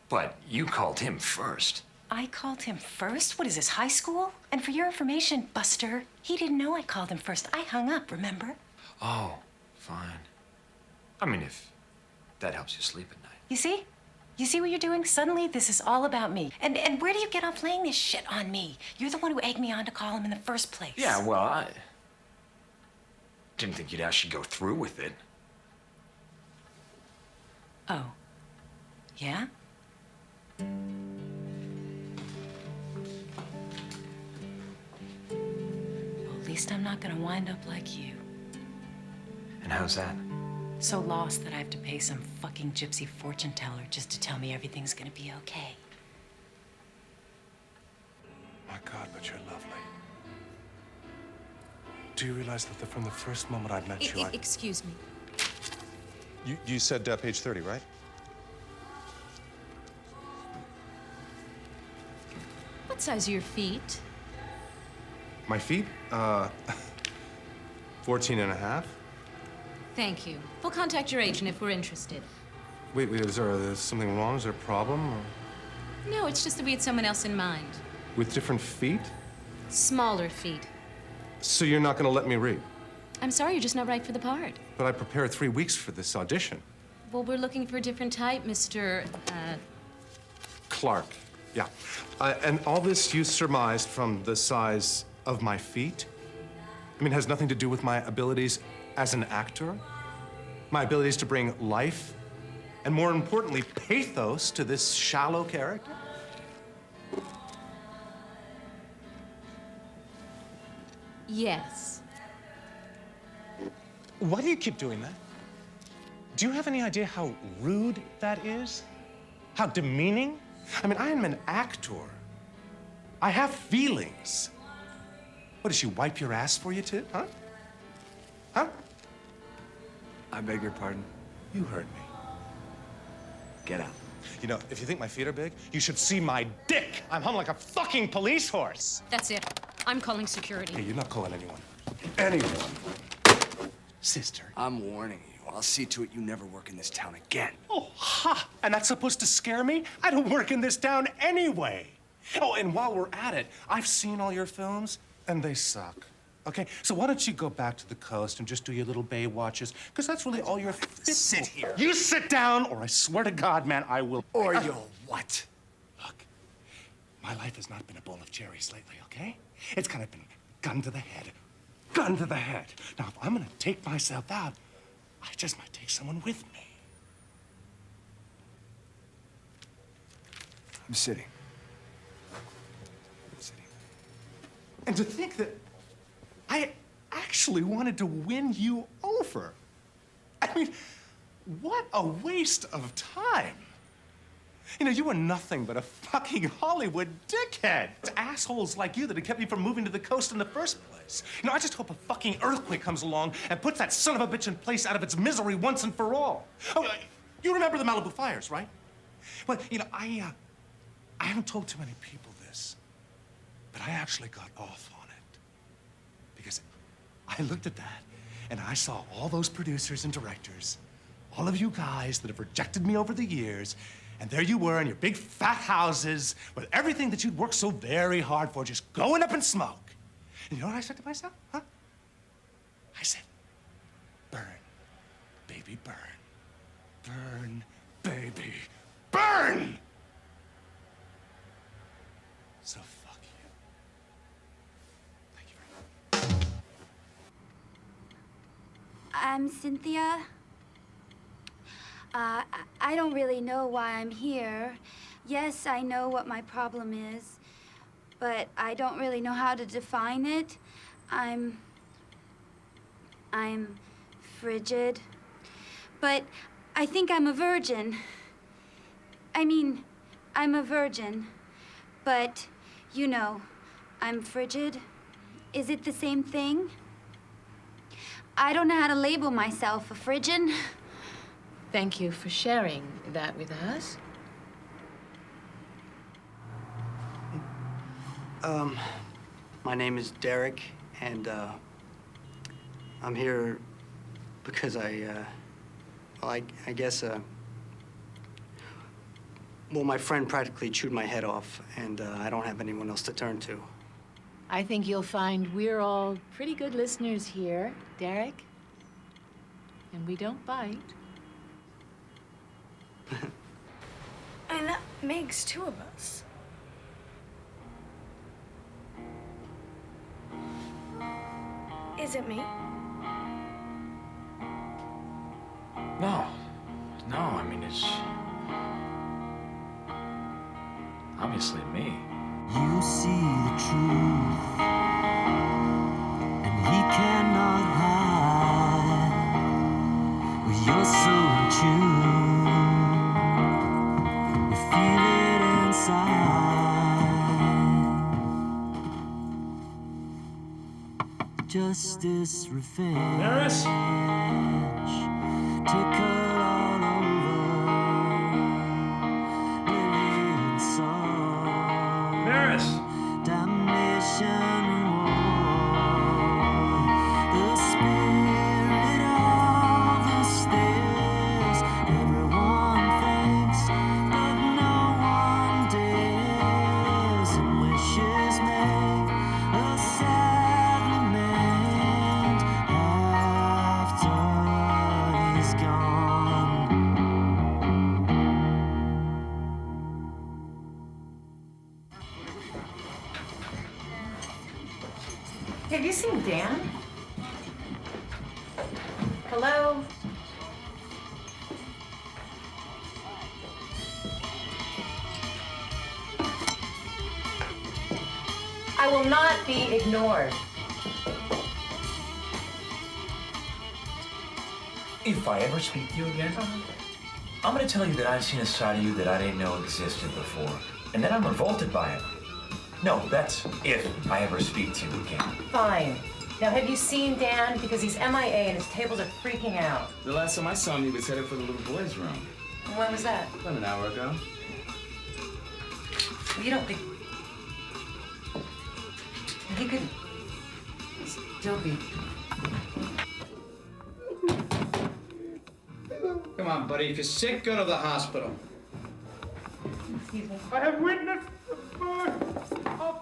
But you called him first. I called him first? What is this, high school? And for your information, Buster, he didn't know I called him first. I hung up, remember? Oh, fine. I mean, if that helps you sleep at night. You see? You see what you're doing? Suddenly, this is all about me. And where do you get off laying this shit on me? You're the one who egged me on to call him in the first place. Yeah, well, I didn't think you'd actually go through with it. Oh. Yeah? Well, at least I'm not gonna wind up like you. And how's that? So lost that I have to pay some fucking gypsy fortune teller just to tell me everything's gonna be okay. My God, but you're lovely. Do you realize that from the first moment I met you, Excuse me. You said page 30, right? What size are your feet? My feet? 14 and a half. Thank you. We'll contact your agent if we're interested. Wait, is there something wrong? Is there a problem? Or... No, it's just that we had someone else in mind. With different feet? Smaller feet. So you're not going to let me read? I'm sorry, you're just not right for the part. But I prepared 3 weeks for this audition. Well, we're looking for a different type, Mr. Clark, yeah. And all this you surmised from the size of my feet? I mean, has nothing to do with my abilities as an actor? My abilities to bring life, and more importantly, pathos to this shallow character? Yes. Why do you keep doing that? Do you have any idea how rude that is? How demeaning? I mean, I am an actor. I have feelings. What, does she wipe your ass for you too, huh? Huh? I beg your pardon? You heard me. Get out. You know, if you think my feet are big, you should see my dick. I'm hung like a fucking police horse. That's it. I'm calling security. Hey, you're not calling anyone. Anyone. Sister. I'm warning you. I'll see to it you never work in this town again. Oh, ha! And that's supposed to scare me? I don't work in this town anyway. Oh, and while we're at it, I've seen all your films, and they suck. Okay? So why don't you go back to the coast and just do your little bay watches? Because that's really all you're fit Sit here. You sit down, or I swear to God, man, I will... Or you'll what? Look, my life has not been a bowl of cherries lately, okay? It's kind of been gun to the head. Gun to the head. Now, if I'm gonna take myself out, I just might take someone with me. I'm sitting. And to think that I actually wanted to win you over. I mean, What a waste of time. You know, you were nothing but a fucking Hollywood dickhead. It's assholes like you that have kept me from moving to the coast in the first place. You know, I just hope a fucking earthquake comes along and puts that son of a bitch in place out of its misery once and for all. Oh, you remember the Malibu fires, right? Well, you know, I haven't told too many people this, but I actually got off on it. Because I looked at that, and I saw all those producers and directors, all of you guys that have rejected me over the years, and there you were in your big fat houses with everything that you'd worked so very hard for just going up in smoke. And you know what I said to myself, huh? I said, burn, baby, burn. Burn, baby, burn! So fuck you. Thank you very much. I'm Cynthia. I don't really know why I'm here. Yes, I know what my problem is, but I don't really know how to define it. I'm frigid. But I think I'm a virgin. I mean, I'm a virgin, but, you know, I'm frigid. Is it the same thing? I don't know how to label myself a frigid. Thank you for sharing that with us. My name is Derek, and I'm here because I guess, well, my friend practically chewed my head off, and I don't have anyone else to turn to. I think you'll find we're all pretty good listeners here, Derek. And we don't bite. And that makes two of us. Is it me? No. No, I mean, it's obviously me. You see the truth, and he cannot hide. Well, you're so in tune, you feel it inside. Justice, revenge, Maris? tickle all over, Lily and song. Maris! Damnation, reward, the spirit of the stairs. Everyone thinks, but no one dares. And wishes make a sad lament after he's gone. Have you seen Dan? Hello? I will not be ignored. If I ever speak to you again, I'm gonna tell you that I've seen a side of you that I didn't know existed before. And then I'm revolted by it. No, that's if I ever speak to you again. Fine. Now, have you seen Dan? Because he's MIA and his tables are freaking out. The last time I saw him, he was headed for the little boy's room. When was that? About an hour ago. You don't think he could still be? Come on, buddy. If you're sick, go to the hospital. Excuse me. I have witnessed the birth of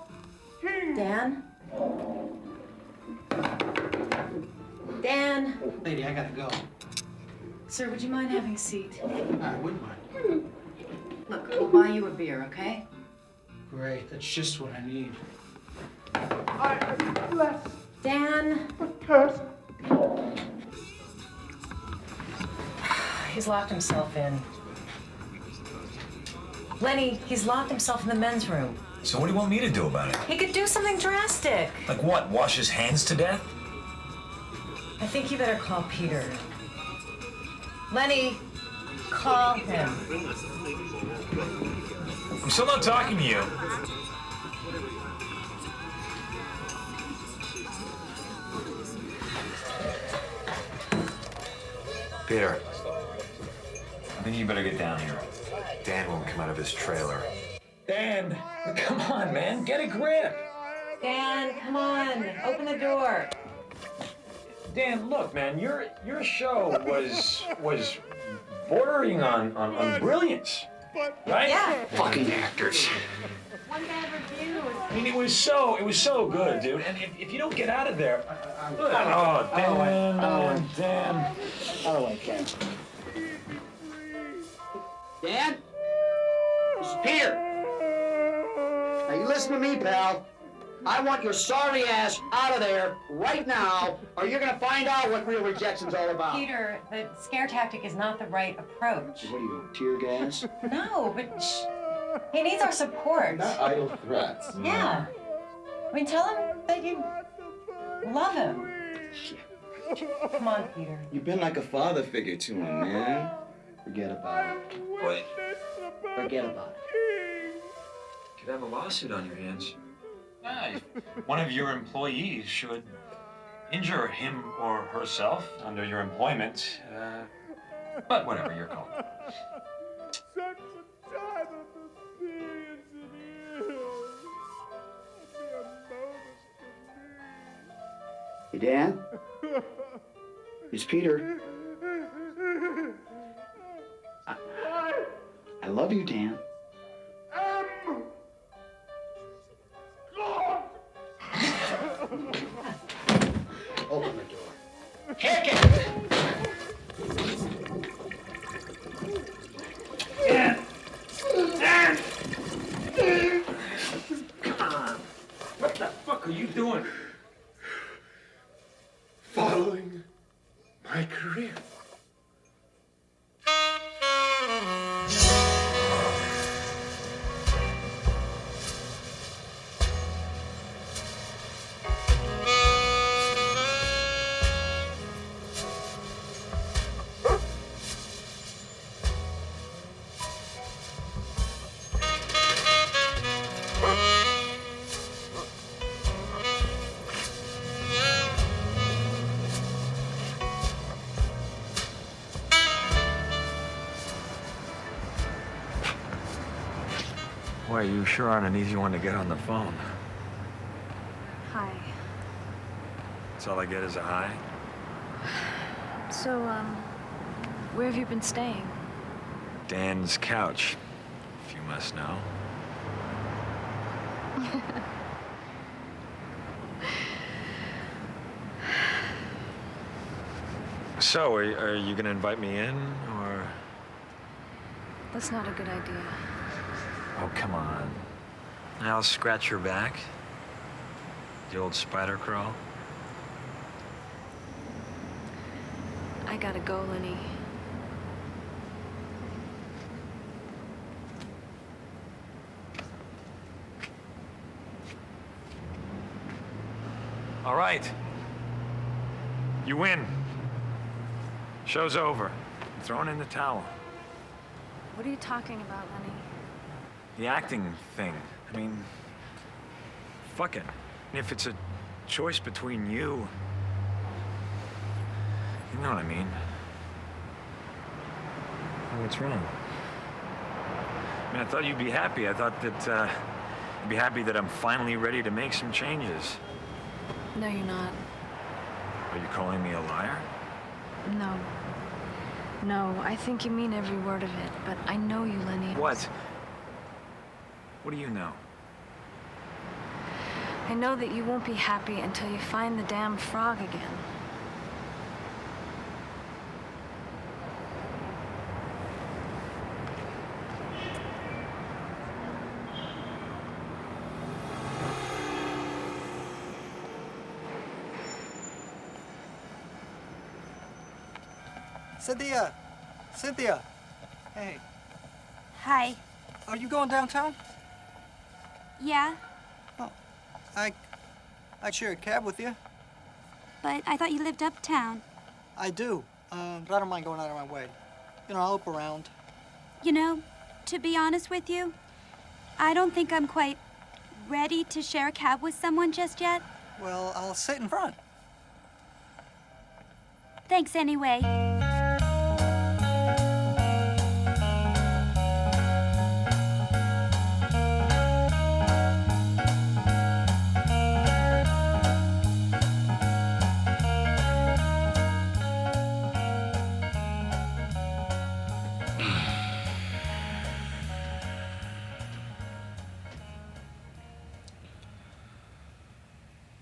King. Dan? Dan? Lady, I gotta go. Sir, would you mind having a seat? I wouldn't mind. Look, we'll buy you a beer, okay? Great. That's just what I need. I am blessed. Dan? But cursed. He's locked himself in. Lenny, he's locked himself in the men's room. So what do you want me to do about it? He could do something drastic. Like what, wash his hands to death? I think you better call Peter. Lenny, call him. I'm still not talking to you. Peter, I think you better get down here. Dan won't come out of his trailer. Dan, come on, man, get a grip. Dan, come on, open the door. Dan, look, man, your show was bordering on brilliance, right? Yeah. Fucking actors. One bad review. I mean, it was so good, dude. And if you don't get out of there, oh, Dan. Out of the way, Ken. Dan? This is Peter. Now you listen to me, pal. I want your sorry ass out of there right now, or you're gonna find out what real rejection's all about. Peter, the scare tactic is not the right approach. What are you, tear gas? No, but he needs our support. Not idle threats. Yeah. I mean, tell him that you love him. Come on, Peter. You've been like a father figure to him, man. Forget about it. What? Forget about it. Could have a lawsuit on your hands. One of your employees should injure him or herself under your employment. But whatever, your call. Hey, Dan? It's Peter. I love you, Dan. Open the door. Kick it! Dan! Dan! Come on. What the fuck are you doing? Following my career. Boy, you sure aren't an easy one to get on the phone. Hi. That's all I get is a hi. So, where have you been staying? Dan's couch, if you must know. So, are you gonna invite me in, or? That's not a good idea. Oh, come on. I'll scratch your back. The old spider crawl. I gotta go, Lenny. All right. You win. Show's over. I'm throwing in the towel. What are you talking about, Lenny? The acting thing. I mean, fuck it. If it's a choice between you know what I mean. What's wrong? I mean, I thought you'd be happy. I thought that you'd be happy that I'm finally ready to make some changes. No, you're not. Are you calling me a liar? No. No, I think you mean every word of it, but I know you, Lenny. What? What do you know? I know that you won't be happy until you find the damn frog again. Cynthia! Cynthia! Hey, Hi. are you going downtown? Yeah, I'd share a cab with you. but I thought you lived uptown. I do. But I don't mind going out of my way. You know, I'll look around. You know, to be honest with you, I don't think I'm quite ready to share a cab with someone just yet. Well, I'll sit in front. Thanks anyway.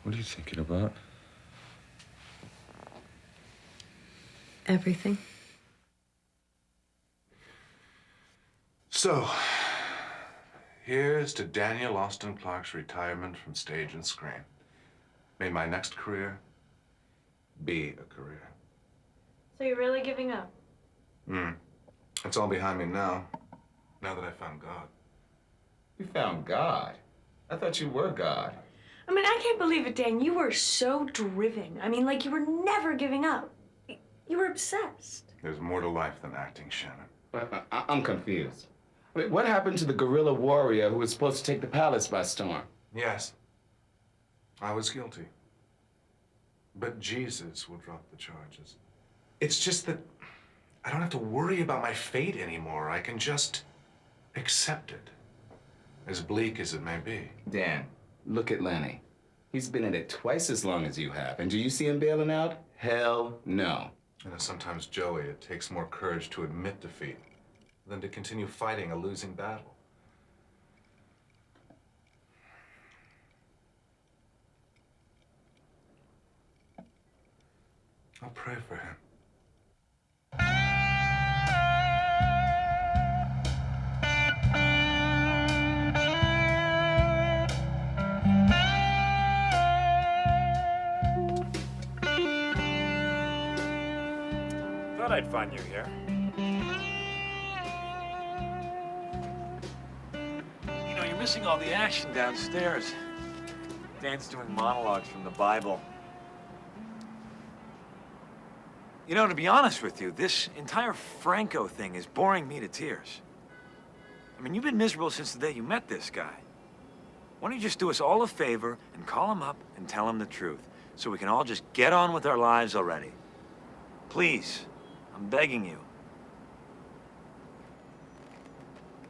What are you thinking about? Everything. So, here's to Daniel Austin Clark's retirement from stage and screen. May my next career be a career. So you're really giving up? It's all behind me now that I found God. You found God? I thought you were God. I mean, I can't believe it, Dan. You were so driven. I mean, like you were never giving up. You were obsessed. There's more to life than acting, Shannon. I'm confused. Wait, what happened to the guerrilla warrior who was supposed to take the palace by storm? Yes, I was guilty. But Jesus will drop the charges. It's just that I don't have to worry about my fate anymore. I can just accept it, as bleak as it may be. Dan, look at Lenny. He's been in it twice as long as you have. And do you see him bailing out? Hell no. You know, sometimes, Joey, it takes more courage to admit defeat than to continue fighting a losing battle. I'll pray for him. Thought I'd find you here. You know, you're missing all the action downstairs. Dan's doing monologues from the Bible. You know, to be honest with you, this entire Franco thing is boring me to tears. I mean, you've been miserable since the day you met this guy. Why don't you just do us all a favor and call him up and tell him the truth, so we can all just get on with our lives already? Please, I'm begging you.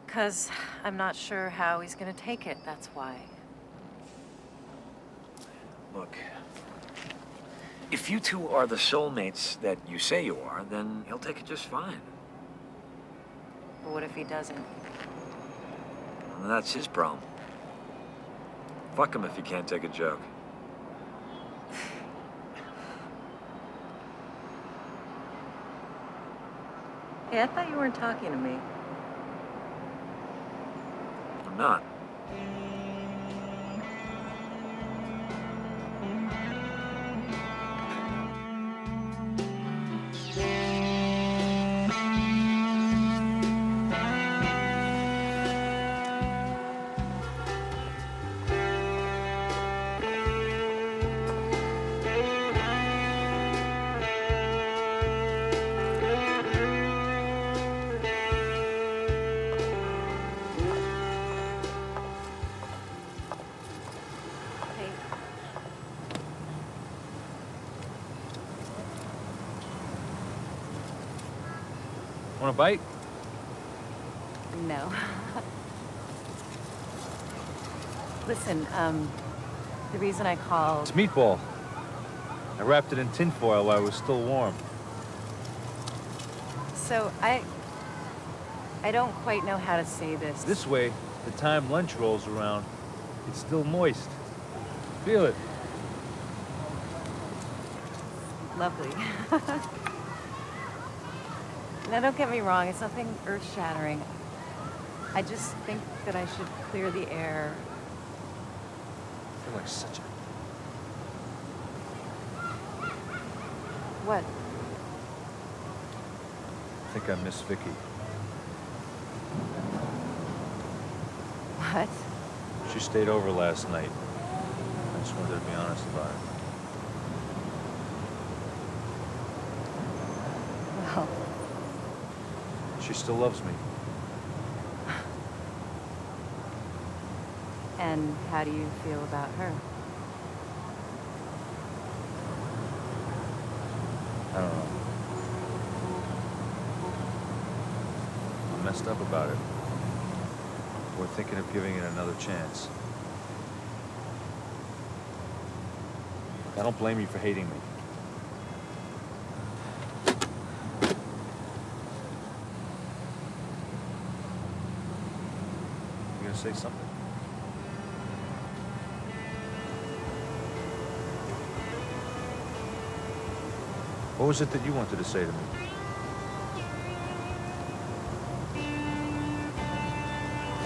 'Cause I'm not sure how he's gonna take it, that's why. Look, if you two are the soulmates that you say you are, then he'll take it just fine. But what if he doesn't? Well, that's his problem. Fuck him if he can't take a joke. Hey, I thought you weren't talking to me. I'm not. Want a bite? No. Listen, the reason I called... It's meatball. I wrapped it in tinfoil while it was still warm. So, I don't quite know how to say this. This way, the time lunch rolls around, it's still moist. Feel it. Lovely. Now, don't get me wrong, it's nothing earth-shattering. I just think that I should clear the air. I feel like such a... What? I think I miss Vicky. What? She stayed over last night. I just wanted to be honest about it. she still loves me. And how do you feel about her? I don't know. I'm messed up about it. We're thinking of giving it another chance. I don't blame you for hating me. You gonna say something? What was it that you wanted to say to me?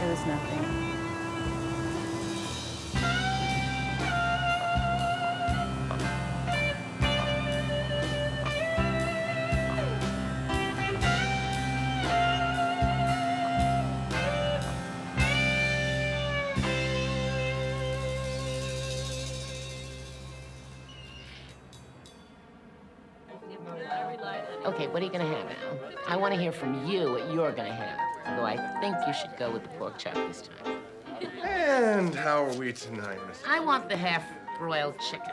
It was nothing. Okay, what are you gonna have, Al? I want to hear from you what you're gonna have. Although I think you should go with the pork chop this time. And how are we tonight, Miss? I want the half-broiled chicken.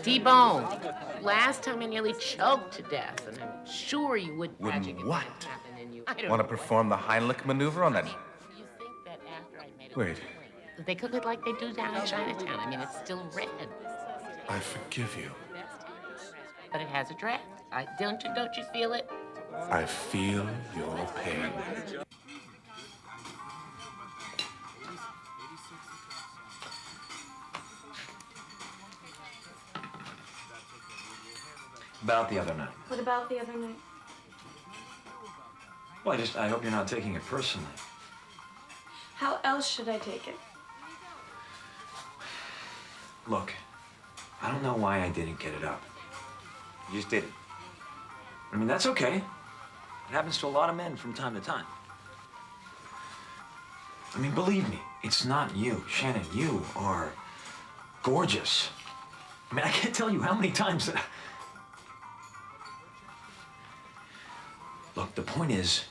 Deboned. Last time I nearly choked to death, and I'm sure you wouldn't imagine it what? might happen in you. I don't Want to know. perform the Heimlich maneuver on that? You think that after I made it Wait, they cook it like they do down in Chinatown. I mean, it's still red. I forgive you. But it has a draft. Don't you feel it? I feel your pain. About the other night. What about the other night? Well, I hope you're not taking it personally. How else should I take it? Look, I don't know why I didn't get it up. You just didn't. I mean, that's okay. It happens to a lot of men from time to time. I mean, believe me, it's not you. Shannon, you are gorgeous. I mean, I can't tell you how many times that... Look, the point is,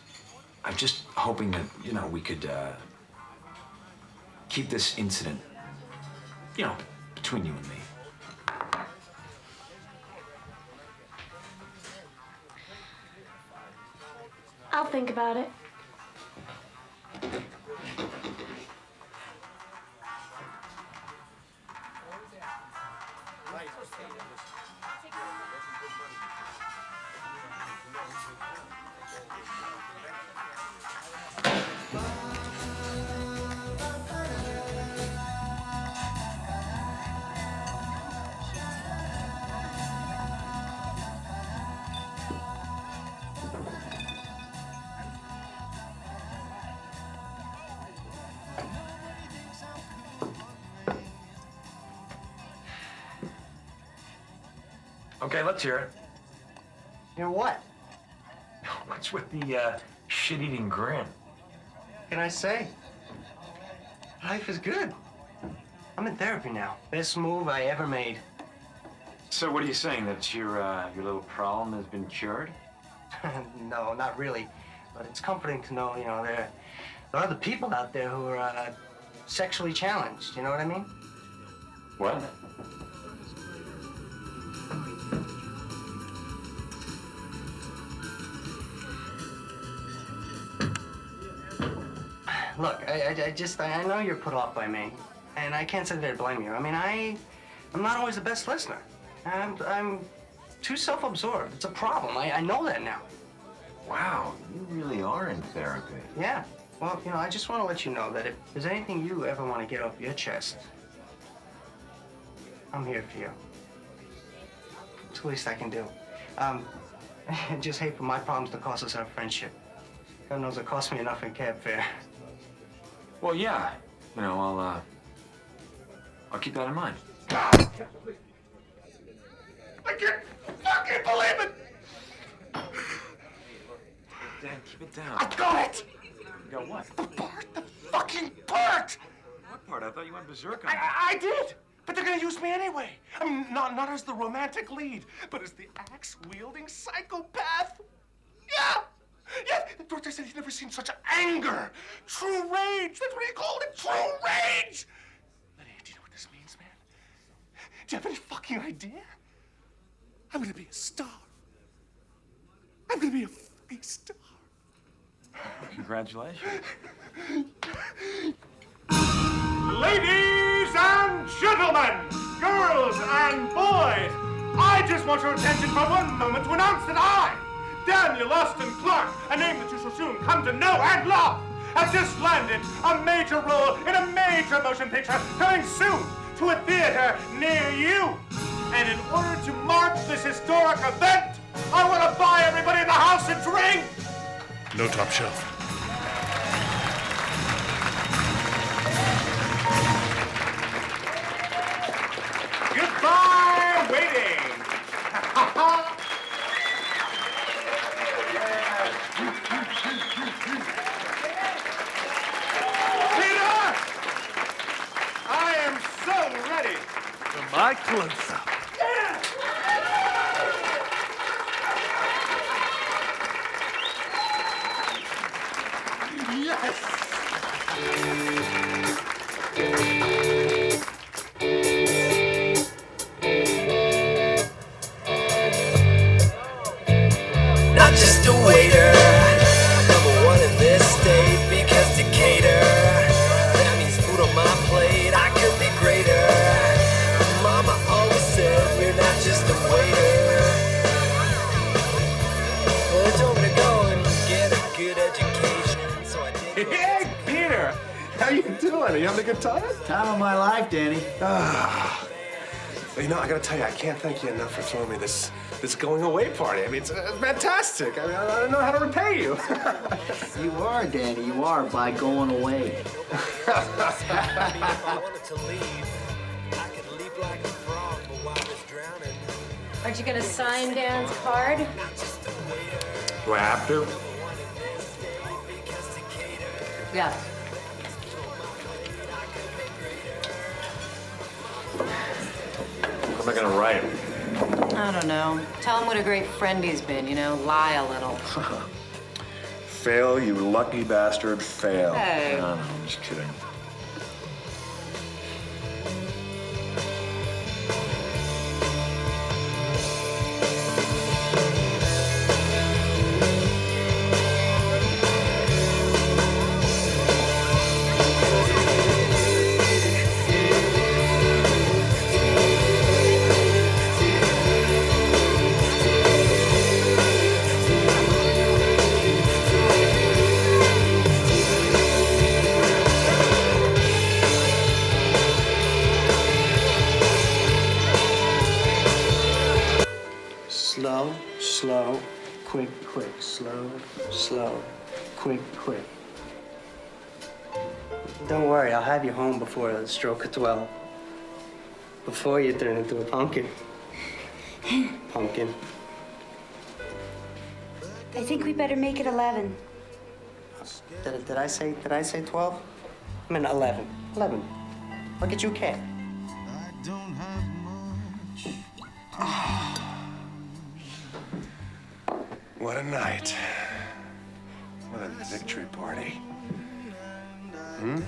I'm just hoping that, we could keep this incident, between you and me. I'll think about it. Okay, let's hear it. Hear what? What's with the shit-eating grin? What can I say? Life is good. I'm in therapy now. Best move I ever made. So what are you saying, that your little problem has been cured? No, not really. But it's comforting to know, there are other people out there who are sexually challenged. You know what I mean? What? Look, I know you're put off by me, and I can't sit there to blame you. I mean, I'm not always the best listener. I'm too self-absorbed. It's a problem. I know that now. Wow, you really are in therapy. Yeah. Well, I just want to let you know that if there's anything you ever want to get off your chest, I'm here for you. It's the least I can do. I just hate for my problems to cost us our friendship. God knows it cost me enough in cab fare. Well, yeah. I'll keep that in mind. I can't fucking believe it! Dan, keep it down. I got it! You got what? The fucking part! What part? I thought you went berserk on me. I did! But they're gonna use me anyway. I mean, not as the romantic lead, but as the axe-wielding psychopath. Yeah! Yeah! said he'd never seen such anger. True rage. That's what he called it. True rage. Lenny, do you know what this means, man? Do you have any fucking idea? I'm gonna be a star. I'm gonna be a fucking star. Congratulations. Ladies and gentlemen, girls and boys, I just want your attention for one moment to announce that I, Daniel Austin Clark, a name that you shall soon come to know and love, have just landed a major role in a major motion picture coming soon to a theater near you. And in order to mark this historic event, I want to buy everybody in the house a drink. No top shelf. Goodbye, waiting. Peter, I am so ready. For my close-up. Not just a waiter, number one in this state because Decatur. That means food on my plate, I could be greater. Mama always said you're not just a waiter. Well, they told me to go and get a good education, so I did. Hey, Peter, how you doing? Are you having a good time? Time of my life, Danny. You know, I gotta tell you, I can't thank you enough for throwing me this going away party. I mean, it's fantastic. I mean, I don't know how to repay you. You are, Danny. You are, by going away. Aren't you gonna sign Dan's card? Do I have to? Yeah. What am I gonna write? I don't know. Tell him what a great friend he's been, you know, lie a little. Fail, you lucky bastard, fail. Hey. No, I'm just kidding. Slow, slow, quick, quick, slow, slow, quick, quick. Don't worry, I'll have you home before the stroke of 12. Before you turn into a pumpkin. Pumpkin. I think we better make it 11. Did I say 12? I meant 11. 11. I'll get you a cab. What a night. What a victory party. Hmm?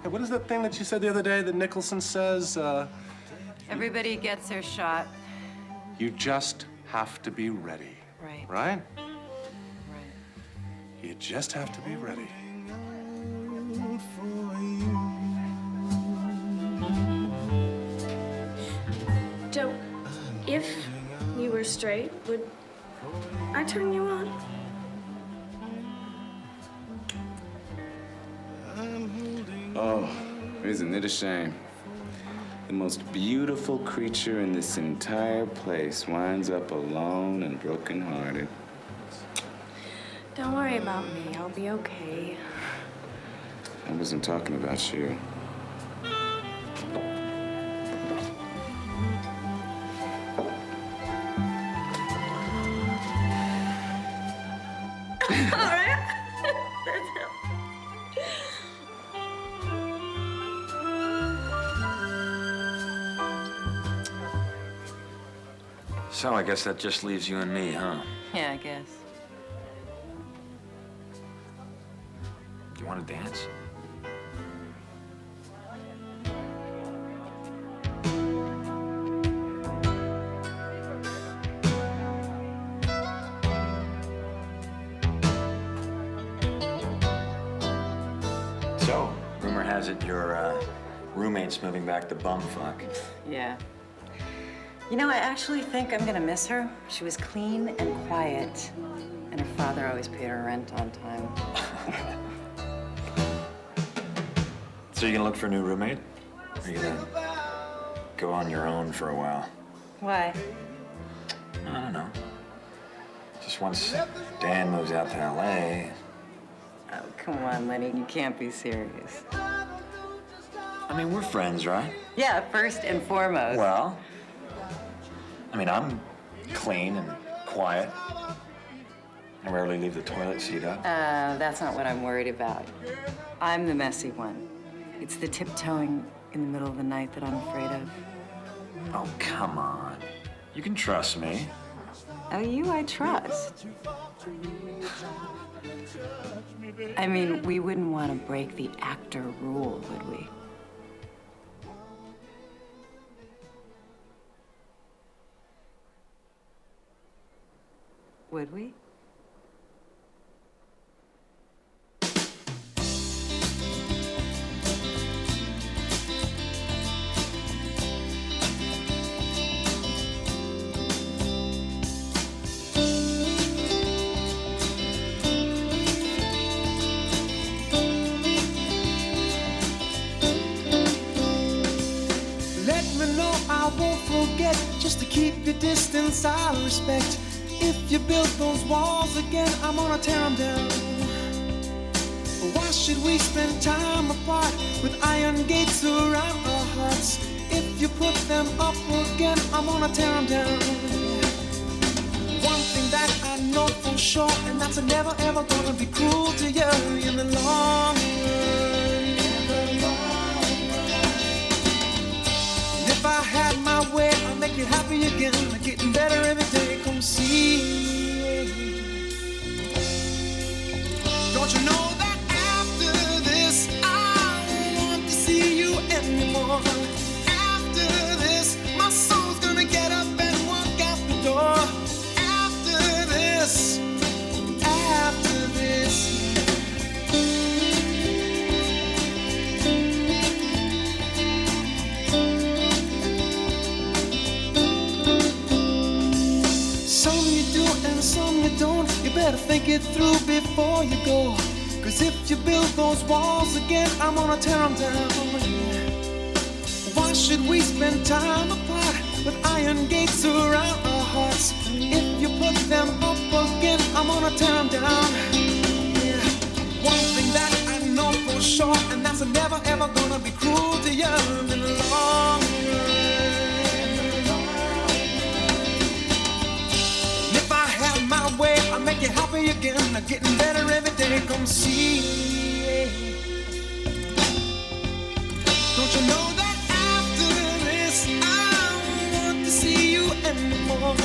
Hey, what is that thing that you said the other day that Nicholson says? Everybody gets their shot. You just have to be ready. Right. Right? You just have to be ready. Joe, if you were straight, would I turn you on? Oh, isn't it a shame? The most beautiful creature in this entire place winds up alone and brokenhearted. Don't worry about me. I'll be okay. I wasn't talking about you. So I guess that just leaves you and me, huh? Yeah, I guess. you want to dance? So, rumor has it your roommate's moving back to bumfuck. Yeah. You know, I actually think I'm gonna miss her. She was clean and quiet, and her father always paid her rent on time. So you gonna look for a new roommate? Or are you gonna go on your own for a while? Why? I don't know. Just once Dan moves out to LA. Oh, come on, Lenny, you can't be serious. I mean, we're friends, right? Yeah, first and foremost. Well, I mean, I'm clean and quiet. I rarely leave the toilet seat up. That's not what I'm worried about. I'm the messy one. It's the tiptoeing in the middle of the night that I'm afraid of. Oh, come on. You can trust me. Oh, you I trust. I mean, we wouldn't want to break the actor rule, would we? Would we? Let me know, I won't forget. Just to keep your distance, I'll respect. If you build those walls again, I'm gonna tear them down. Why should we spend time apart with iron gates around our hearts? If you put them up again, I'm gonna tear them down. One thing that I know for sure, and that's never ever gonna be cruel to you in the long run. And if I had my way, I'd make you happy again, getting better every day. Come see. Don't you know that after this, I won't want to see you anymore? After this, my soul's gonna get up and walk out the door. After this, after this. Some you do and some you don't. You better think it through before you go. Cause if you build those walls again, I'm gonna tear them down. Why should we spend time apart with iron gates around our hearts? If you put them up again, I'm gonna tear them down. Yeah. One thing that I know for sure, and that's never ever gonna be cruel to you in the long run. If I had my way, I'd make you happy again, getting better every day. Come see. Don't you know that after this, I don't want to see you anymore?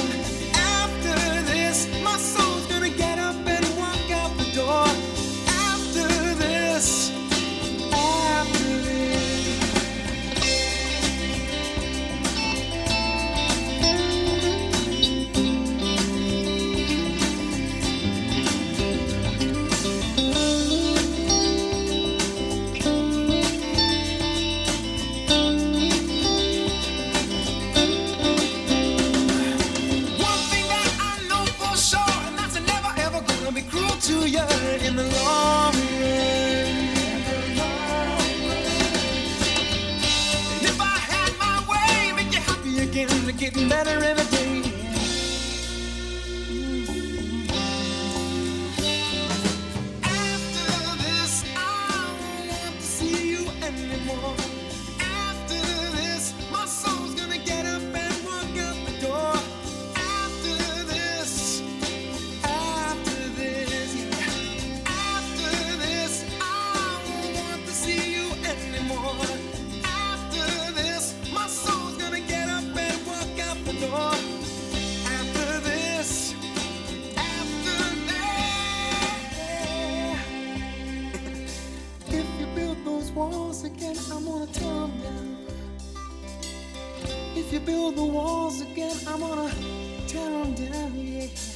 After this, my soul's gonna get up and walk out the door. After this, after this. To you in the long run. And if I had my way, make you happy again, getting better every day. After this, I don't want to see you anymore. After this, my soul's gonna get up and walk out the door. After this, after this, yeah. After this, I won't want to see you anymore. After this, my soul's gonna get up and walk out the door. build the walls again. I'm gonna tear them down, yeah.